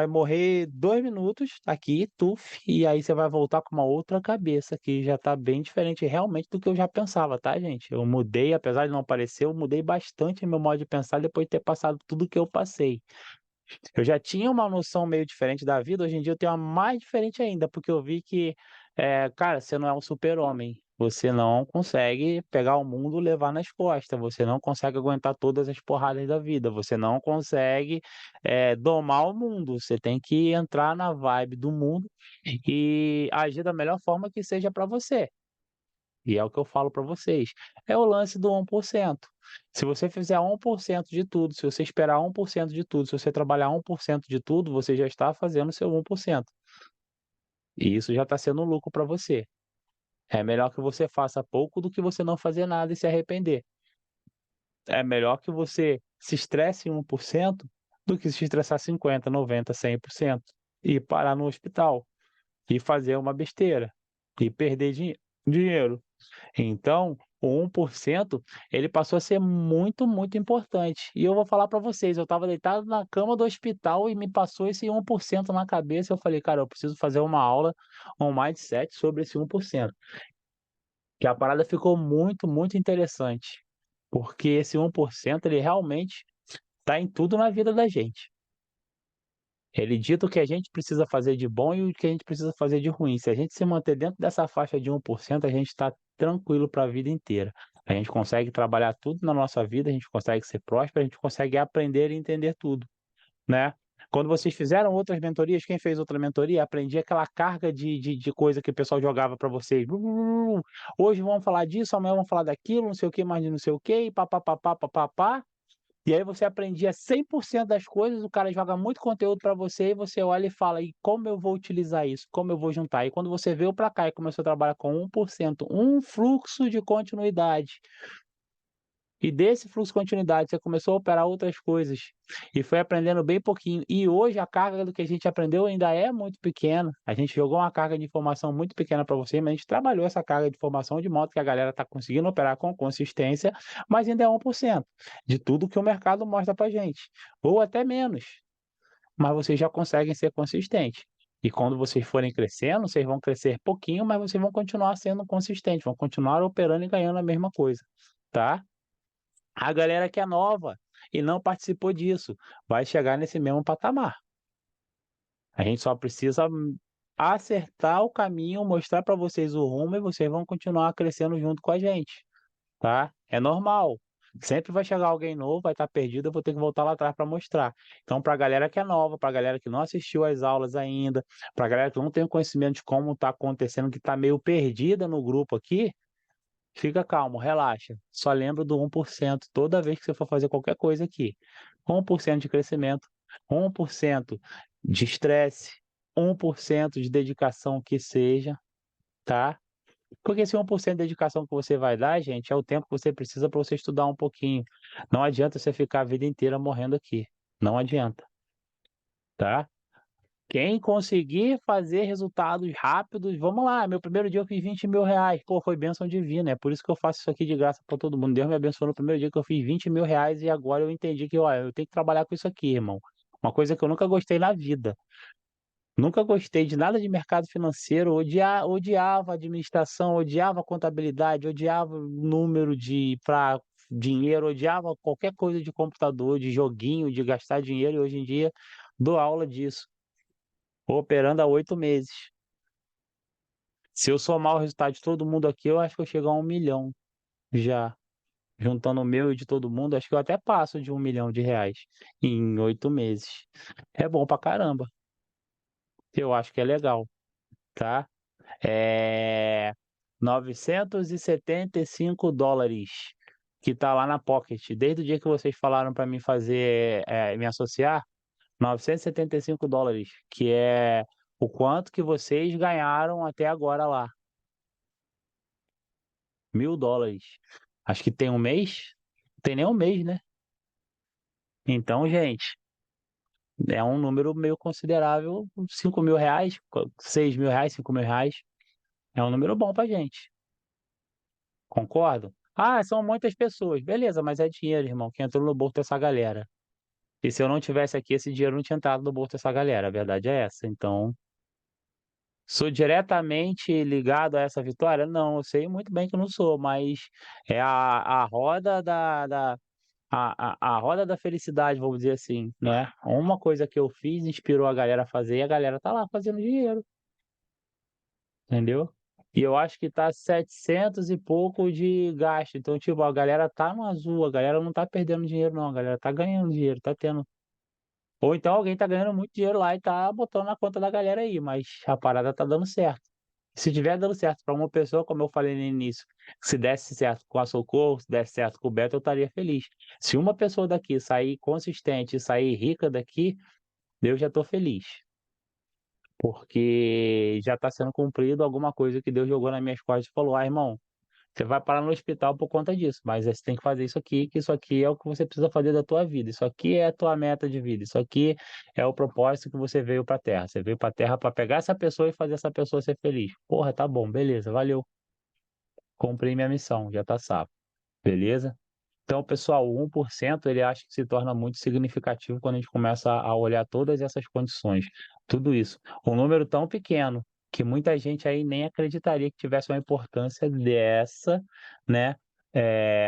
morrer 2 minutos aqui, tuf, e aí você vai voltar com uma outra cabeça que já tá bem diferente realmente do que eu já pensava, tá, gente?". Eu mudei, apesar de não parecer, eu mudei bastante meu modo de pensar depois de ter passado tudo que eu passei. Eu já tinha uma noção meio diferente da vida, hoje em dia eu tenho uma mais diferente ainda, porque eu vi que, cara, você não é um super-homem, você não consegue pegar o mundo e levar nas costas, você não consegue aguentar todas as porradas da vida, você não consegue, domar o mundo, você tem que entrar na vibe do mundo e agir da melhor forma que seja para você. E é o que eu falo para vocês, é o lance do 1%. Se você fizer 1% de tudo, se você esperar 1% de tudo, se você trabalhar 1% de tudo, você já está fazendo seu 1%. E isso já está sendo um lucro para você. É melhor que você faça pouco do que você não fazer nada e se arrepender. É melhor que você se estresse em 1% do que se estressar 50, 90, 100% e parar no hospital e fazer uma besteira e perder dinheiro. Então, o 1% ele passou a ser muito, muito importante. E eu vou falar para vocês, eu estava deitado na cama do hospital e me passou esse 1% na cabeça, eu falei: "Cara, eu preciso fazer uma aula, um mindset sobre esse 1%". Que a parada ficou muito, muito interessante, porque esse 1% ele realmente está em tudo na vida da gente. Ele dita o que a gente precisa fazer de bom e o que a gente precisa fazer de ruim. Se a gente se manter dentro dessa faixa de 1%, a gente está tranquilo para a vida inteira. A gente consegue trabalhar tudo na nossa vida, a gente consegue ser próspero, a gente consegue aprender e entender tudo, né? Quando vocês fizeram outras mentorias, quem fez outra mentoria, aprendi aquela carga de coisa que o pessoal jogava para vocês. Hoje vamos falar disso, amanhã vamos falar daquilo, não sei o que, mais de não sei o que, e papapá, papapá. E aí você aprendia 100% das coisas, o cara joga muito conteúdo para você e você olha e fala, e como eu vou utilizar isso? Como eu vou juntar? E quando você veio para cá e começou a trabalhar com 1%, um fluxo de continuidade, e desse fluxo de continuidade, você começou a operar outras coisas e foi aprendendo bem pouquinho. E hoje a carga do que a gente aprendeu ainda é muito pequena. A gente jogou uma carga de informação muito pequena para você, mas a gente trabalhou essa carga de informação de modo que a galera está conseguindo operar com consistência, mas ainda é 1% de tudo que o mercado mostra para gente, ou até menos. Mas vocês já conseguem ser consistentes. E quando vocês forem crescendo, vocês vão crescer pouquinho, mas vocês vão continuar sendo consistentes, vão continuar operando e ganhando a mesma coisa, tá? A galera que é nova e não participou disso, vai chegar nesse mesmo patamar. A gente só precisa acertar o caminho, mostrar para vocês o rumo e vocês vão continuar crescendo junto com a gente, tá? É normal. Sempre vai chegar alguém novo, vai estar perdido, eu vou ter que voltar lá atrás para mostrar. Então, para a galera que é nova, para a galera que não assistiu às aulas ainda, para a galera que não tem conhecimento de como está acontecendo, que está meio perdida no grupo aqui, fica calmo, relaxa. Só lembra do 1% toda vez que você for fazer qualquer coisa aqui. 1% de crescimento, 1% de estresse, 1% de dedicação que seja, tá? Porque esse 1% de dedicação que você vai dar, gente, é o tempo que você precisa para você estudar um pouquinho. Não adianta você ficar a vida inteira morrendo aqui. Não adianta, tá? Quem conseguir fazer resultados rápidos, vamos lá. Meu primeiro dia eu fiz R$ 20.000. Pô, foi bênção divina. É por isso que eu faço isso aqui de graça para todo mundo. Deus me abençoou no primeiro dia que eu fiz R$ 20.000 e agora eu entendi que, olha, eu tenho que trabalhar com isso aqui, irmão. Uma coisa que eu nunca gostei na vida. Nunca gostei de nada de mercado financeiro. Odiava administração, odiava contabilidade, odiava número de para dinheiro, odiava qualquer coisa de computador, de joguinho, de gastar dinheiro. E hoje em dia dou aula disso. Operando há 8 meses. Se eu somar o resultado de todo mundo aqui, eu acho que eu chego a 1 milhão já. Juntando o meu e de todo mundo, acho que eu até passo de R$ 1 milhão em 8 meses. É bom pra caramba. Eu acho que é legal, tá? É US$ 975 que tá lá na Pocket. Desde o dia que vocês falaram para mim fazer, me associar, US$ 975, que é o quanto que vocês ganharam até agora lá. US$ 1.000. Acho que tem um mês? Não tem nem um mês, né? Então, gente, é um número meio considerável. R$ 5.000, R$ 6.000, R$ 5.000. É um número bom pra gente. Concordo? Ah, são muitas pessoas. Beleza, mas é dinheiro, irmão, que entrou no bolso dessa galera. E se eu não tivesse aqui, esse dinheiro não tinha entrado no bolso dessa galera. A verdade é essa. Então, sou diretamente ligado a essa vitória? Não, eu sei muito bem que eu não sou, mas é a roda a roda da felicidade, vamos dizer assim, né? Uma coisa que eu fiz inspirou a galera a fazer e a galera tá lá fazendo dinheiro, entendeu? E eu acho que tá 700 e pouco de gasto. Então, tipo, a galera tá no azul, a galera não tá perdendo dinheiro, não. A galera tá ganhando dinheiro, tá tendo. Ou então alguém tá ganhando muito dinheiro lá e tá botando na conta da galera aí, mas a parada tá dando certo. Se tiver dando certo para uma pessoa, como eu falei no início, se desse certo com a Socorro, se desse certo com o Beto, eu estaria feliz. Se uma pessoa daqui sair consistente e sair rica daqui, eu já estou feliz. Porque já está sendo cumprido alguma coisa que Deus jogou nas minhas costas e falou: ah, irmão, você vai parar no hospital por conta disso, mas você tem que fazer isso aqui, que isso aqui é o que você precisa fazer da tua vida. Isso aqui é a tua meta de vida. Isso aqui é o propósito que você veio para a Terra. Você veio para a Terra para pegar essa pessoa e fazer essa pessoa ser feliz. Porra, tá bom, beleza, valeu. Cumpri minha missão, já tá salvo, beleza? Então, pessoal, o 1% ele acha que se torna muito significativo quando a gente começa a olhar todas essas condições, tudo isso. Um número tão pequeno que muita gente aí nem acreditaria que tivesse uma importância dessa, né?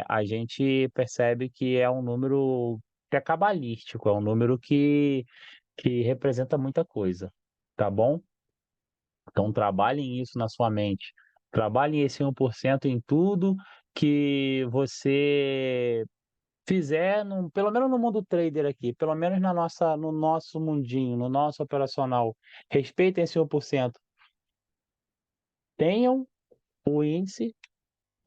A gente percebe que é um número que é cabalístico, é um número que representa muita coisa, tá bom? Então, trabalhem isso na sua mente. Trabalhem esse 1% em tudo que você fizer, pelo menos no mundo trader aqui, pelo menos no nosso mundinho, no nosso operacional, respeitem esse 1%, tenham o índice,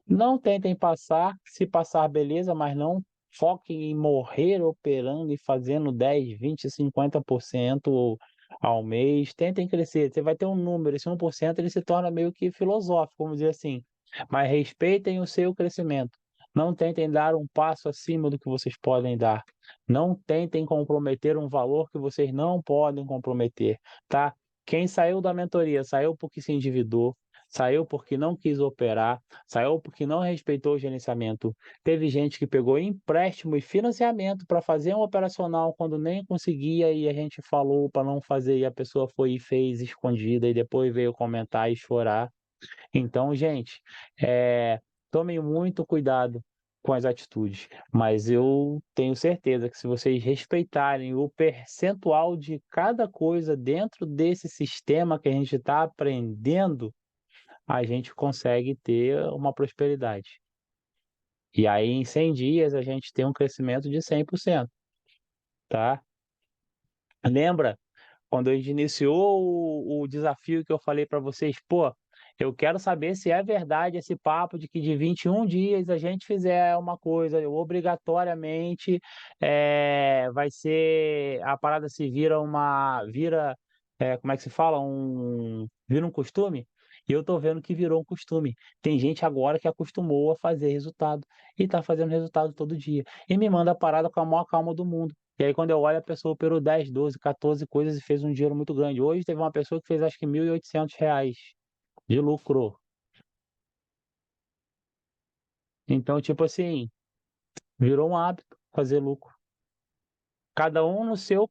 não tentem passar, se passar, beleza, mas não foquem em morrer operando e fazendo 10, 20, 50% ao mês. Tentem crescer. Você vai ter um número, esse 1% ele se torna meio que filosófico, vamos dizer assim. Mas respeitem o seu crescimento. Não tentem dar um passo acima do que vocês podem dar. Não tentem comprometer um valor que vocês não podem comprometer, tá? Quem saiu da mentoria saiu porque se endividou, saiu porque não quis operar, saiu porque não respeitou o gerenciamento. Teve gente que pegou empréstimo e financiamento para fazer um operacional quando nem conseguia e a gente falou para não fazer e a pessoa foi e fez escondida e depois veio comentar e chorar. Então, gente, tomem muito cuidado com as atitudes, mas eu tenho certeza que se vocês respeitarem o percentual de cada coisa dentro desse sistema que a gente está aprendendo, a gente consegue ter uma prosperidade. E aí, em 100 dias, a gente tem um crescimento de 100%, tá? Lembra quando a gente iniciou o desafio que eu falei para vocês, pô, eu quero saber se é verdade esse papo de que de 21 dias a gente fizer uma coisa, obrigatoriamente vai ser, a parada se vira como é que se fala? Vira um costume? E eu tô vendo que virou um costume. Tem gente agora que acostumou a fazer resultado e tá fazendo resultado todo dia. E me manda a parada com a maior calma do mundo. E aí, quando eu olho, a pessoa operou 10, 12, 14 coisas e fez um dinheiro muito grande. Hoje teve uma pessoa que fez acho que R$ 1.800 de lucro. Então, tipo assim, virou um hábito fazer lucro. Cada um no seu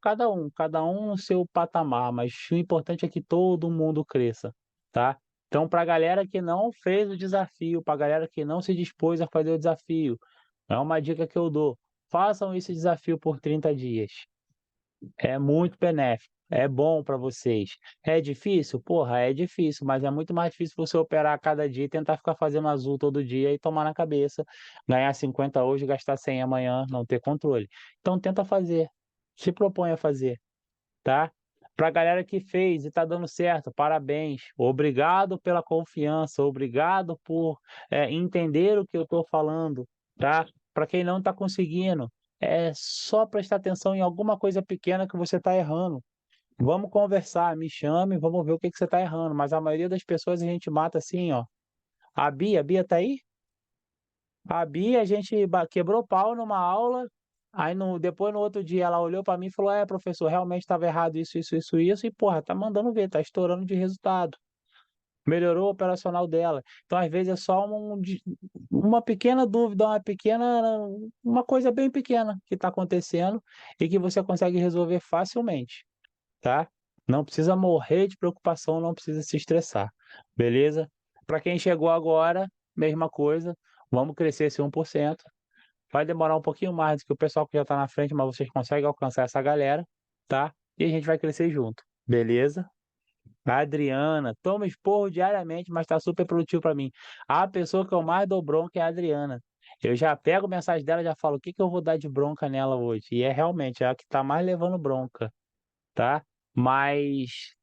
patamar, mas o importante é que todo mundo cresça, tá? Então, para a galera que não fez o desafio, para a galera que não se dispôs a fazer o desafio, é uma dica que eu dou. Façam esse desafio por 30 dias. É muito benéfico, é bom para vocês. É difícil? Porra, é difícil, mas é muito mais difícil você operar a cada dia e tentar ficar fazendo azul todo dia e tomar na cabeça, ganhar 50 hoje, gastar 100 amanhã, não ter controle. Então tenta fazer, se propõe a fazer, tá? Para a galera que fez e está dando certo, parabéns. Obrigado pela confiança, obrigado por entender o que eu estou falando, tá? Para quem não está conseguindo, é só prestar atenção em alguma coisa pequena que você está errando. Vamos conversar, me chame, vamos ver o que que você está errando. Mas a maioria das pessoas a gente mata assim, ó. A Bia tá aí? A Bia, a gente quebrou pau numa aula, aí depois no outro dia ela olhou para mim e falou: É, professor, realmente estava errado isso, isso, isso, isso, e porra, tá mandando ver, tá estourando de resultado. Melhorou o operacional dela. Então, às vezes, é só uma pequena dúvida, uma coisa bem pequena que está acontecendo e que você consegue resolver facilmente, tá? Não precisa morrer de preocupação, não precisa se estressar, beleza? Para quem chegou agora, mesma coisa, vamos crescer esse 1%. Vai demorar um pouquinho mais do que o pessoal que já está na frente, mas vocês conseguem alcançar essa galera, tá? E a gente vai crescer junto, beleza? A Adriana, toma esporro diariamente, mas está super produtivo para mim. A pessoa que eu mais dou bronca é a Adriana. Eu já pego mensagem dela e já falo o que que eu vou dar de bronca nela hoje. E é realmente a que está mais levando bronca, tá? Mas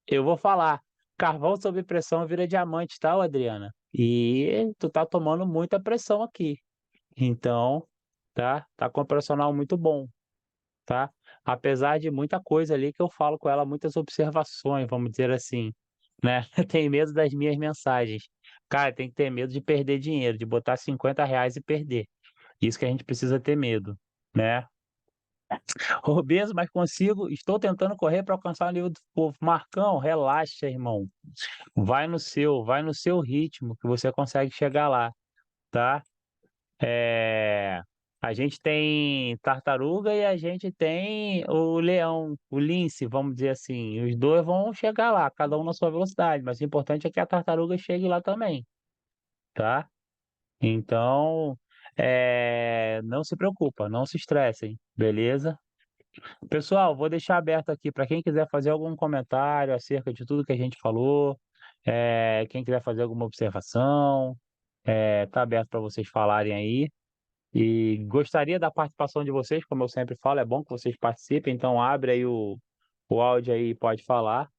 eu vou falar, carvão sob pressão vira diamante, tá, Adriana? E tu tá tomando muita pressão aqui. Então, tá? Tá com um profissional muito bom, tá? Apesar de muita coisa ali que eu falo com ela, muitas observações, vamos dizer assim, né? Tem medo das minhas mensagens. Cara, tem que ter medo de perder dinheiro, de botar R$ 50 e perder. Isso que a gente precisa ter medo, né? Obeso, mas consigo. Estou tentando correr para alcançar o nível do povo. Marcão, relaxa, irmão. Vai no seu ritmo, que você consegue chegar lá, tá? É, a gente tem tartaruga e a gente tem o leão, o lince, vamos dizer assim. Os dois vão chegar lá, cada um na sua velocidade, mas o importante é que a tartaruga chegue lá também, tá? Então, não se preocupa, não se estressem, beleza? Pessoal, vou deixar aberto aqui para quem quiser fazer algum comentário acerca de tudo que a gente falou, quem quiser fazer alguma observação, tá aberto para vocês falarem aí. E gostaria da participação de vocês, como eu sempre falo, é bom que vocês participem, então abre aí o áudio aí, e pode falar.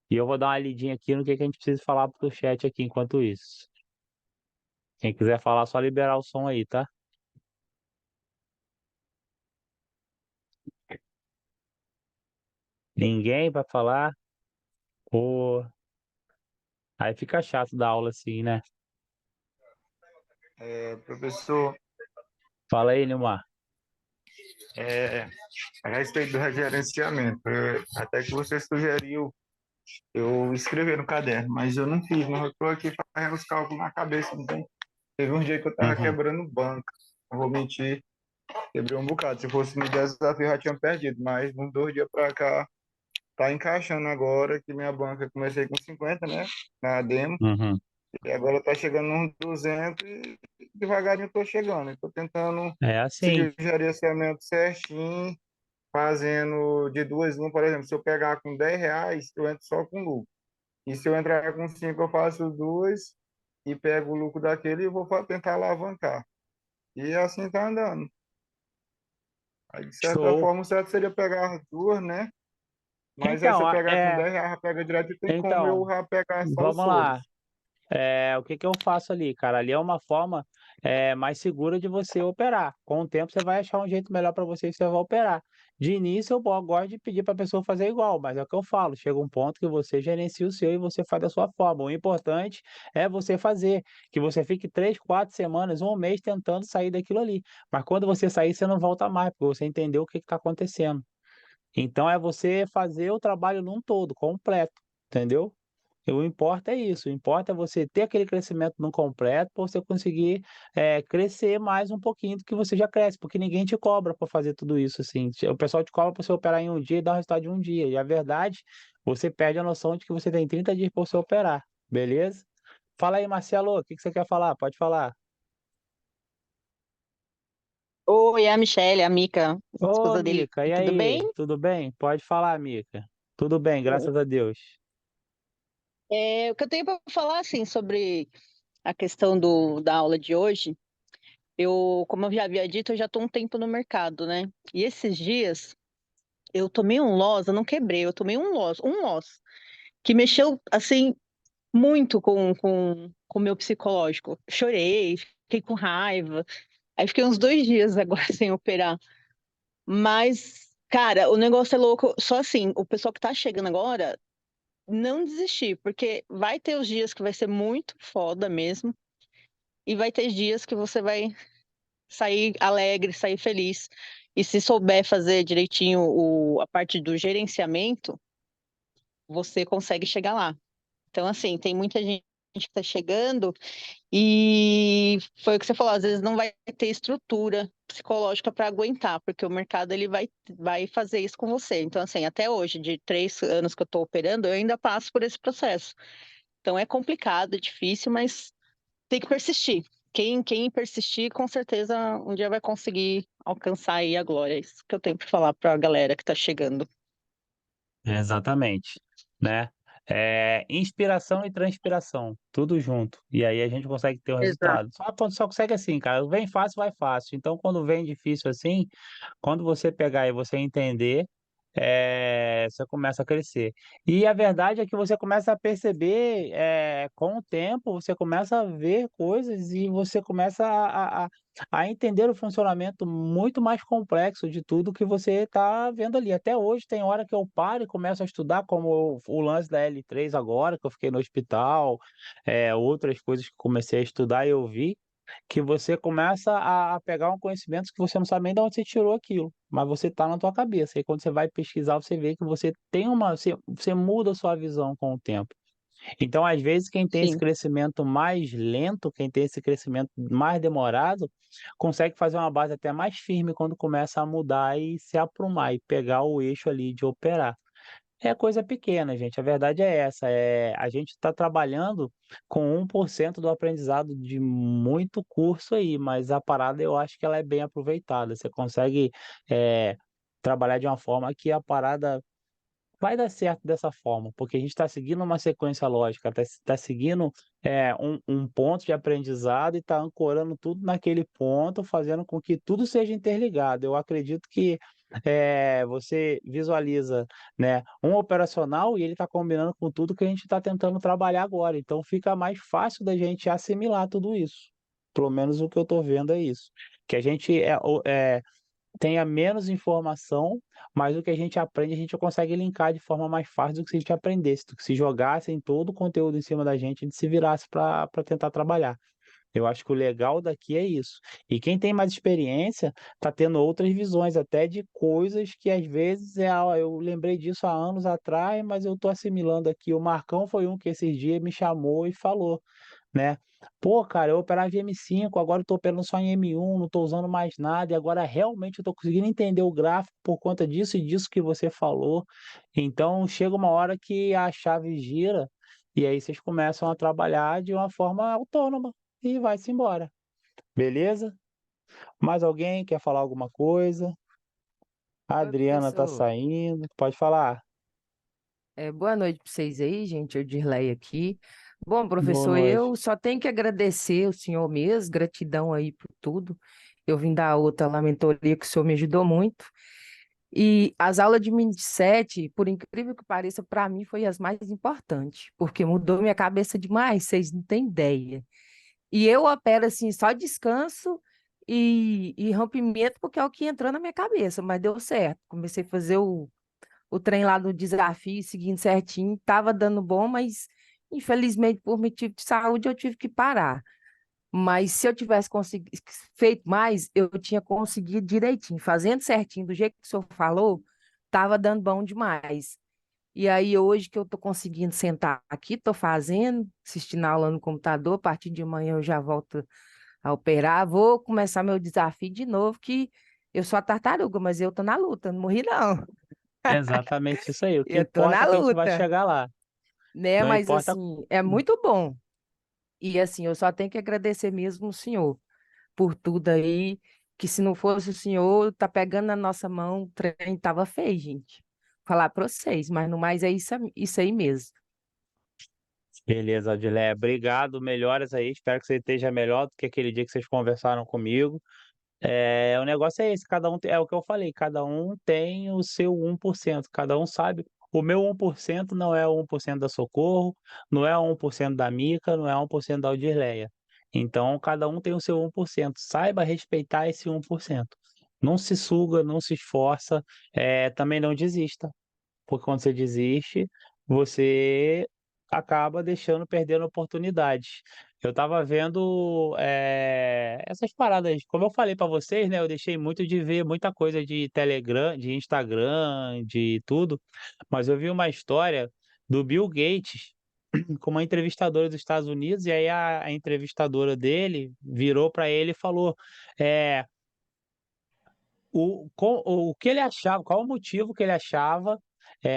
E eu vou dar uma lidinha aqui no que a gente precisa falar pro chat aqui enquanto isso. Quem quiser falar, só liberar o som aí, tá? Ninguém vai falar? Pô, aí fica chato dar aula assim, né? Professor, Fala aí, Nilmar. é, a respeito do gerenciamento, até que você sugeriu eu escrever no caderno, mas eu não fiz, mas eu estou aqui fazendo os cálculos na cabeça. Então, teve um dia que eu estava Uhum, quebrando banca, não vou mentir, quebrei um bocado. Se fosse no desafio, eu já tinha perdido, mas uns 2 dias para cá, tá encaixando agora que minha banca, comecei com 50, né, na demo, uhum. e agora tá chegando uns 200 e devagarinho eu tô chegando. Estou tentando É assim. seguir o gerenciamento certinho, fazendo de duas em uma, por exemplo, se eu pegar com R$ 10, eu entro só com lucro. E se eu entrar com 5, eu faço duas e pego o lucro daquele e vou tentar alavancar. E assim tá andando. Aí, de certa Show. forma, o certo seria pegar as duas, né? Mas aí se Então, eu pegar com R$ 10, já pega direto e tem como então, eu já pegar só os vamos lá. soldos. O que que eu faço ali, cara? Ali é uma forma mais segura de você operar. Com o tempo você vai achar um jeito melhor para você e você vai operar. De início eu gosto de pedir para a pessoa fazer igual, mas é o que eu falo, chega um ponto que você gerencia o seu e você faz da sua forma. O importante é você fazer, que você fique 3, 4 semanas, um mês tentando sair daquilo ali. Mas quando você sair, você não volta mais, porque você entendeu o que está acontecendo. Então é você fazer o trabalho num todo, completo, entendeu? O importa é isso, o importa é você ter aquele crescimento no completo para você conseguir crescer mais um pouquinho do que você já cresce, porque ninguém te cobra para fazer tudo isso assim. O pessoal te cobra para você operar em um dia e dar o resultado de um dia. E a verdade, você perde a noção de que você tem 30 dias para você operar, beleza? Fala aí, Marcelo, o que que você quer falar? Pode falar. Oi, é a Michelle, a Mica, Ô, esposa dele. Mica, e Tudo bem? aí? Tudo bem? Pode falar, Mica. Tudo bem, graças a Deus. O que eu tenho para falar assim sobre a questão da aula de hoje, como eu já havia dito, eu já estou um tempo no mercado, né? E esses dias eu tomei um loss, eu não quebrei, eu tomei um loss que mexeu assim muito com o meu psicológico. Chorei, fiquei com raiva. Aí fiquei uns 2 dias agora sem operar. Mas, cara, o negócio é louco. Só assim, o pessoal que tá chegando agora não desistir, porque vai ter os dias que vai ser muito foda mesmo, e vai ter dias que você vai sair alegre, sair feliz. E se souber fazer direitinho a parte do gerenciamento, você consegue chegar lá. Então, assim, tem muita gente que está chegando e foi o que você falou, às vezes não vai ter estrutura psicológica para aguentar, porque o mercado ele vai fazer isso com você. Então, assim, até hoje, de 3 anos que eu estou operando, eu ainda passo por esse processo. Então é complicado, é difícil, mas tem que persistir. Quem persistir, com certeza um dia vai conseguir alcançar aí a glória. É isso que eu tenho para falar para a galera que está chegando. Exatamente, né? Inspiração e transpiração, tudo junto. E aí a gente consegue ter o Exato. resultado. Só consegue assim, cara. Vem fácil, vai fácil. Então, quando vem difícil assim, quando você pegar e você entender, você começa a crescer. E a verdade é que você começa a perceber, com o tempo, você começa a ver coisas e você começa a entender o funcionamento muito mais complexo de tudo que você está vendo ali. Até hoje tem hora que eu paro e começo a estudar, como o lance da L3 agora, que eu fiquei no hospital, outras coisas que comecei a estudar e eu vi que você começa a pegar um conhecimento que você não sabe nem de onde você tirou aquilo, mas você está na tua cabeça. E quando você vai pesquisar, você vê que você tem você muda a sua visão com o tempo. Então, às vezes, quem tem esse Sim, crescimento mais lento, quem tem esse crescimento mais demorado, consegue fazer uma base até mais firme quando começa a mudar e se aprumar e pegar o eixo ali de operar. É coisa pequena, gente. A verdade é essa. A gente está trabalhando com 1% do aprendizado de muito curso aí, mas a parada eu acho que ela é bem aproveitada. Você consegue trabalhar de uma forma que a parada vai dar certo dessa forma, porque a gente está seguindo uma sequência lógica, está seguindo um ponto de aprendizado e está ancorando tudo naquele ponto, fazendo com que tudo seja interligado. Eu acredito que você visualiza, né, um operacional e ele está combinando com tudo que a gente está tentando trabalhar agora. Então fica mais fácil da gente assimilar tudo isso. Pelo menos o que eu estou vendo é isso. Que a gente tenha menos informação, mas o que a gente aprende, a gente consegue linkar de forma mais fácil do que se a gente aprendesse, do que se jogassem todo o conteúdo em cima da gente, a gente se virasse para tentar trabalhar. Eu acho que o legal daqui é isso. E quem tem mais experiência está tendo outras visões, até de coisas que às vezes eu lembrei disso há anos atrás, mas eu estou assimilando aqui. O Marcão foi um que esses dias me chamou e falou, né? Pô, cara, eu operava em M5, agora eu tô operando só em M1, não tô usando mais nada, e agora realmente eu tô conseguindo entender o gráfico por conta disso e disso que você falou. Então, chega uma hora que a chave gira e aí vocês começam a trabalhar de uma forma autônoma e vai-se embora. Beleza? Mais alguém quer falar alguma coisa? A Oi, Adriana tá professor. saindo, pode falar. Boa noite para vocês aí, gente. Eu Dirley aqui. Bom, Boa professor, noite. eu só tenho que agradecer o senhor mesmo, gratidão aí por tudo. Eu vim da outra lá mentoria que o senhor me ajudou muito. E as aulas de Mindset, por incrível que pareça, para mim foi as mais importantes, porque mudou minha cabeça demais, vocês não têm ideia. E eu opero assim, só descanso e rompimento, porque é o que entrou na minha cabeça, mas deu certo. Comecei a fazer o trem lá do desafio, seguindo certinho, estava dando bom, mas infelizmente por motivo de saúde eu tive que parar. Mas se eu tivesse feito mais, eu tinha conseguido direitinho, fazendo certinho, do jeito que o senhor falou, estava dando bom demais. E aí, hoje que eu estou conseguindo sentar aqui, estou fazendo, assistindo a aula no computador, a partir de amanhã eu já volto a operar, vou começar meu desafio de novo, que eu sou a tartaruga, mas eu estou na luta, não morri não. Exatamente isso aí. O que Eu estou importa na é que a gente vai luta, chegar lá. né? Não Mas importa. assim, é muito bom. E assim, eu só tenho que agradecer mesmo o senhor por tudo aí, que se não fosse o senhor, tá pegando na nossa mão, o trem tava feio, gente. Falar para vocês, mas no mais é isso aí mesmo. Beleza, Adilé. Obrigado, melhoras aí. Espero que você esteja melhor do que aquele dia que vocês conversaram comigo. O negócio é esse, é o que eu falei, cada um tem o seu 1%, cada um sabe. O meu 1% não é o 1% da Socorro, não é o 1% da Mica, não é o 1% da Audirleia. Então, cada um tem o seu 1%. Saiba respeitar esse 1%. Não se suga, não se esforça, também não desista. Porque quando você desiste, você acaba perdendo oportunidades. Eu estava vendo essas paradas, como eu falei para vocês, né? Eu deixei muito de ver muita coisa de Telegram, de Instagram, de tudo, mas eu vi uma história do Bill Gates com uma entrevistadora dos Estados Unidos, e aí a entrevistadora dele virou para ele e falou: é, o que ele achava, qual o motivo que ele achava,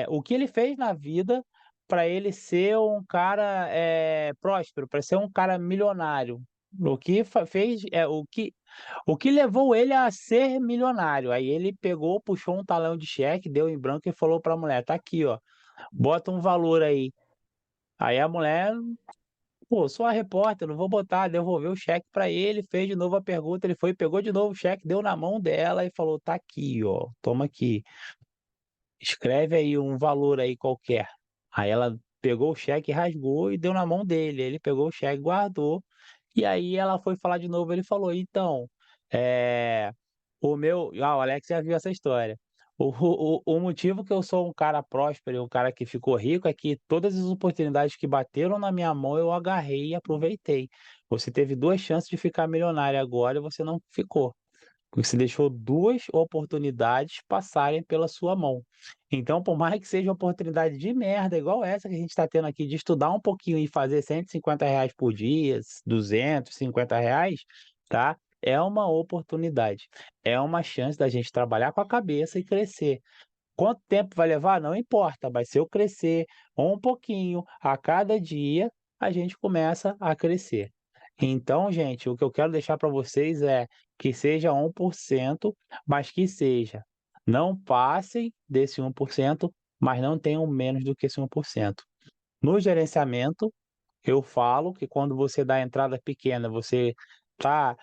o que ele fez na vida para ele ser um cara próspero, para ser um cara milionário. O que fez, o que levou ele a ser milionário. Aí ele pegou, puxou um talão de cheque, deu em branco e falou para a mulher: tá aqui, ó, bota um valor aí. Aí a mulher, pô, sou a repórter, não vou botar, devolveu o cheque para ele, fez de novo a pergunta, ele foi, pegou de novo o cheque, deu na mão dela e falou: "Tá aqui, ó, toma aqui. Escreve aí um valor aí qualquer". Aí ela pegou o cheque, rasgou e deu na mão dele. Ele pegou o cheque, guardou. E aí ela foi falar de novo, ele falou: "Então, é, o Alex já viu essa história. O motivo que eu sou um cara próspero e um cara que ficou rico é que todas as oportunidades que bateram na minha mão eu agarrei e aproveitei. Você teve duas chances de ficar milionário agora e você não ficou. Porque você deixou duas oportunidades passarem pela sua mão. Então, por mais que seja uma oportunidade de merda, igual essa que a gente está tendo aqui, de estudar um pouquinho e fazer R$ 150 por dia, R$ 250, tá? É uma oportunidade. É uma chance da gente trabalhar com a cabeça e crescer. Quanto tempo vai levar? Não importa, mas se eu crescer um pouquinho a cada dia, a gente começa a crescer. Então, gente, o que eu quero deixar para vocês é que seja 1%, mas que seja. Não passem desse 1%, mas não tenham menos do que esse 1%. No gerenciamento, eu falo que quando você dá entrada pequena, você está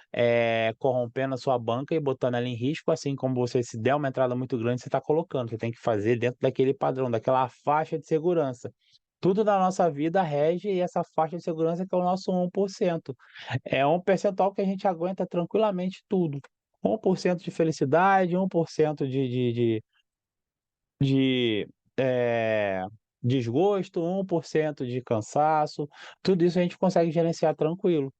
corrompendo a sua banca e botando ela em risco, assim como você, se der uma entrada muito grande, você está colocando. Você tem que fazer dentro daquele padrão, daquela faixa de segurança. Tudo na nossa vida rege essa faixa de segurança que é o nosso 1%. É um percentual que a gente aguenta tranquilamente tudo. 1% de felicidade, 1% de eh, desgosto, 1% de cansaço, tudo isso a gente consegue gerenciar tranquilo.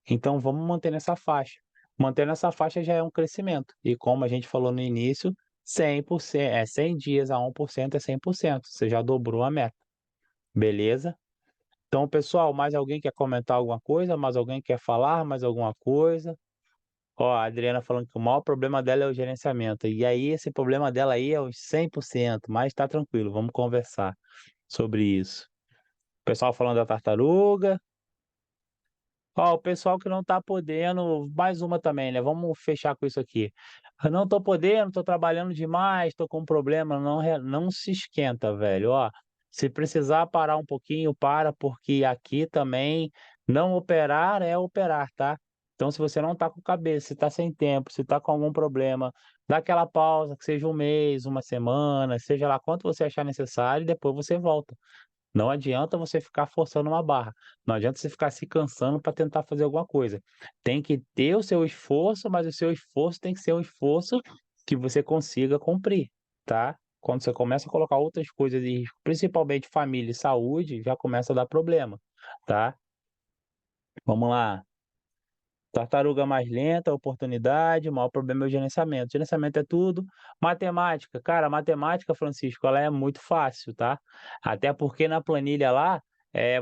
Então vamos manter nessa faixa. Mantendo essa faixa já é um crescimento. E como a gente falou no início, 100%, 100 dias a 1% é 100%. Você já dobrou a meta. Beleza? Então, pessoal, mais alguém quer comentar alguma coisa? Mais alguém quer falar mais alguma coisa? Ó, a Adriana falando que o maior problema dela é o gerenciamento. E aí, esse problema dela aí é os 100%, mas tá tranquilo, vamos conversar sobre isso. O pessoal falando da tartaruga. Ó, o pessoal que não tá podendo, mais uma também, né? Vamos fechar com isso aqui. Eu não tô podendo, tô trabalhando demais, tô com um problema, não, não se esquenta, velho. Ó, se precisar parar um pouquinho, para, porque aqui também não operar é operar, tá? Então, se você não tá com cabeça, se tá sem tempo, se tá com algum problema, dá aquela pausa, que seja um mês, uma semana, seja lá quanto você achar necessário, e depois você volta. Não adianta você ficar forçando uma barra. Não adianta você ficar se cansando para tentar fazer alguma coisa. Tem que ter o seu esforço, mas o seu esforço tem que ser um esforço que você consiga cumprir, tá? Quando você começa a colocar outras coisas em risco, principalmente família e saúde, já começa a dar problema, tá? Vamos lá. Tartaruga mais lenta, oportunidade, o maior problema é o gerenciamento. Gerenciamento é tudo. Matemática, cara, matemática, Francisco, ela é muito fácil, tá? Até porque na planilha lá,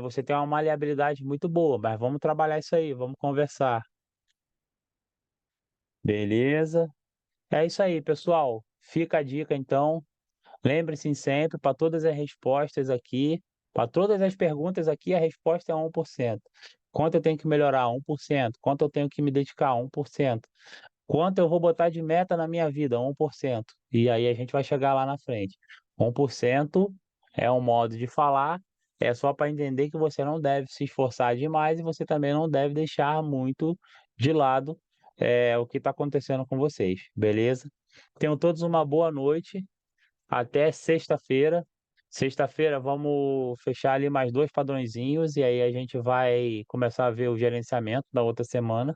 você tem uma maleabilidade muito boa, mas vamos trabalhar isso aí, vamos conversar. Beleza? É isso aí, pessoal. Fica a dica então. Lembre-se sempre, para todas as respostas aqui, para todas as perguntas aqui, a resposta é 1%. Quanto eu tenho que melhorar? 1%. Quanto eu tenho que me dedicar? 1%. Quanto eu vou botar de meta na minha vida? 1%. E aí a gente vai chegar lá na frente. 1% é um modo de falar, é só para entender que você não deve se esforçar demais e você também não deve deixar muito de lado o que está acontecendo com vocês, beleza? Tenham todos uma boa noite. Até sexta-feira. Sexta-feira vamos fechar ali mais dois padrõezinhos e aí a gente vai começar a ver o gerenciamento da outra semana,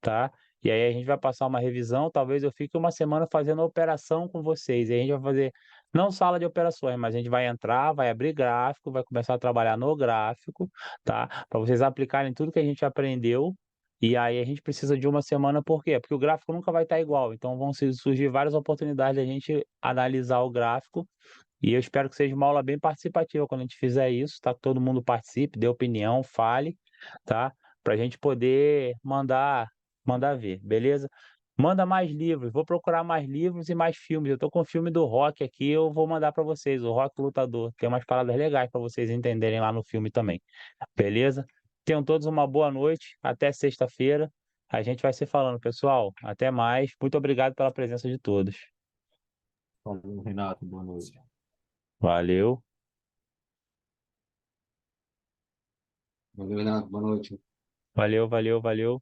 tá? E aí a gente vai passar uma revisão, talvez eu fique uma semana fazendo a operação com vocês. E a gente vai fazer não sala de operações, mas a gente vai entrar, vai abrir gráfico, vai começar a trabalhar no gráfico, tá? Para vocês aplicarem tudo que a gente aprendeu. E aí a gente precisa de uma semana, por quê? Porque o gráfico nunca vai estar igual. Então vão surgir várias oportunidades da gente analisar o gráfico. E eu espero que seja uma aula bem participativa quando a gente fizer isso, tá? Que todo mundo participe, dê opinião, fale, tá? Para a gente poder mandar ver, beleza? Manda mais livros, vou procurar mais livros e mais filmes. Eu tô com o filme do Rock aqui, eu vou mandar para vocês, o Rock Lutador. Tem umas paradas legais para vocês entenderem lá no filme também, beleza? Tenham todos uma boa noite, até sexta-feira. A gente vai se falando, pessoal. Até mais. Muito obrigado pela presença de todos. Falou, Renato, boa noite. Valeu. Valeu, Renato, boa noite. Valeu, valeu, valeu.